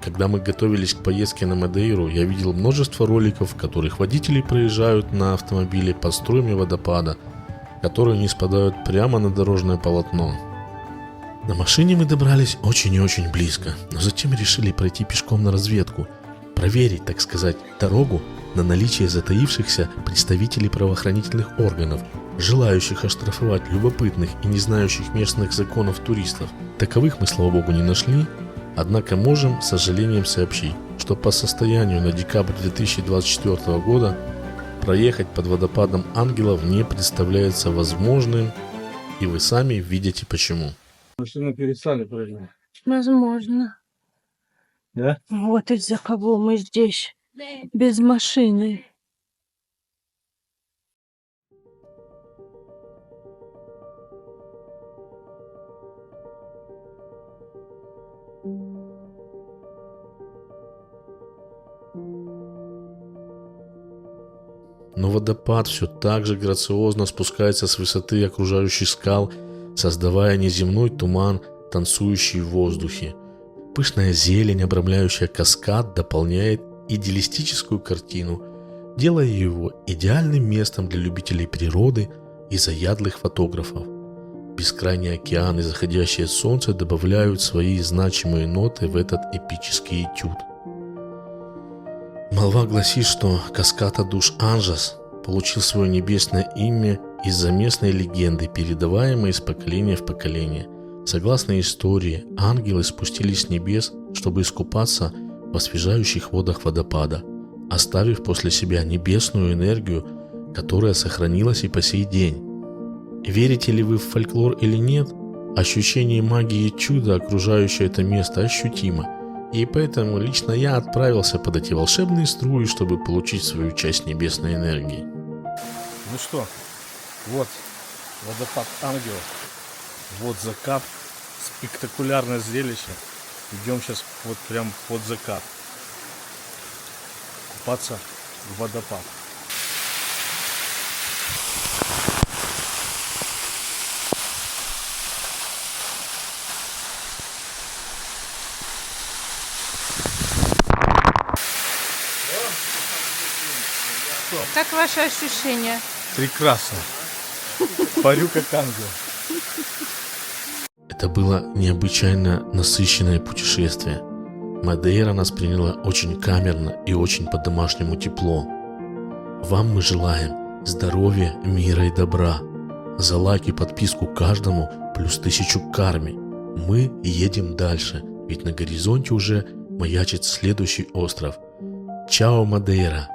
Когда мы готовились к поездке на Мадейру, я видел множество роликов, в которых водители проезжают на автомобиле под струями водопада, которые не спадают прямо на дорожное полотно. На машине мы добрались очень и очень близко, но затем решили пройти пешком на разведку, проверить, так сказать, дорогу на наличие затаившихся представителей правоохранительных органов, желающих оштрафовать любопытных и не знающих местных законов туристов. Таковых мы, слава богу, не нашли, однако можем с сожалением сообщить, что по состоянию на декабрь 2024 года проехать под водопадом ангелов не представляется возможным, и вы сами видите почему. Машину перестали прыгать. Возможно. Да? Вот из-за кого мы здесь без машины. Но водопад все так же грациозно спускается с высоты окружающих скал, создавая неземной туман, танцующий в воздухе. Пышная зелень, обрамляющая каскад, дополняет идеалистическую картину, делая его идеальным местом для любителей природы и заядлых фотографов. Бескрайний океан и заходящее солнце добавляют свои значимые ноты в этот эпический этюд. Молва гласит, что каскад Адуш Анжас получил свое небесное имя из-за местной легенды, передаваемой из поколения в поколение. Согласно истории, ангелы спустились с небес, чтобы искупаться в освежающих водах водопада, оставив после себя небесную энергию, которая сохранилась и по сей день. Верите ли вы в фольклор или нет, ощущение магии и чуда, окружающее это место, ощутимо. И поэтому лично я отправился под эти волшебные струи, чтобы получить свою часть небесной энергии. Ну что, вот водопад ангелов, вот закат, спектакулярное зрелище. Идем сейчас вот прям под закат. Купаться в водопад. Как ваши ощущения? Прекрасно. Парю как ангел. Это было необычайно насыщенное путешествие. Мадейра нас приняла очень камерно и очень по-домашнему тепло. Вам мы желаем здоровья, мира и добра. За лайк и подписку каждому плюс 1000 к карме. Мы едем дальше, ведь на горизонте уже маячит следующий остров. Чао, Мадейра!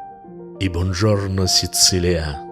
И бонжорно, Сицилия!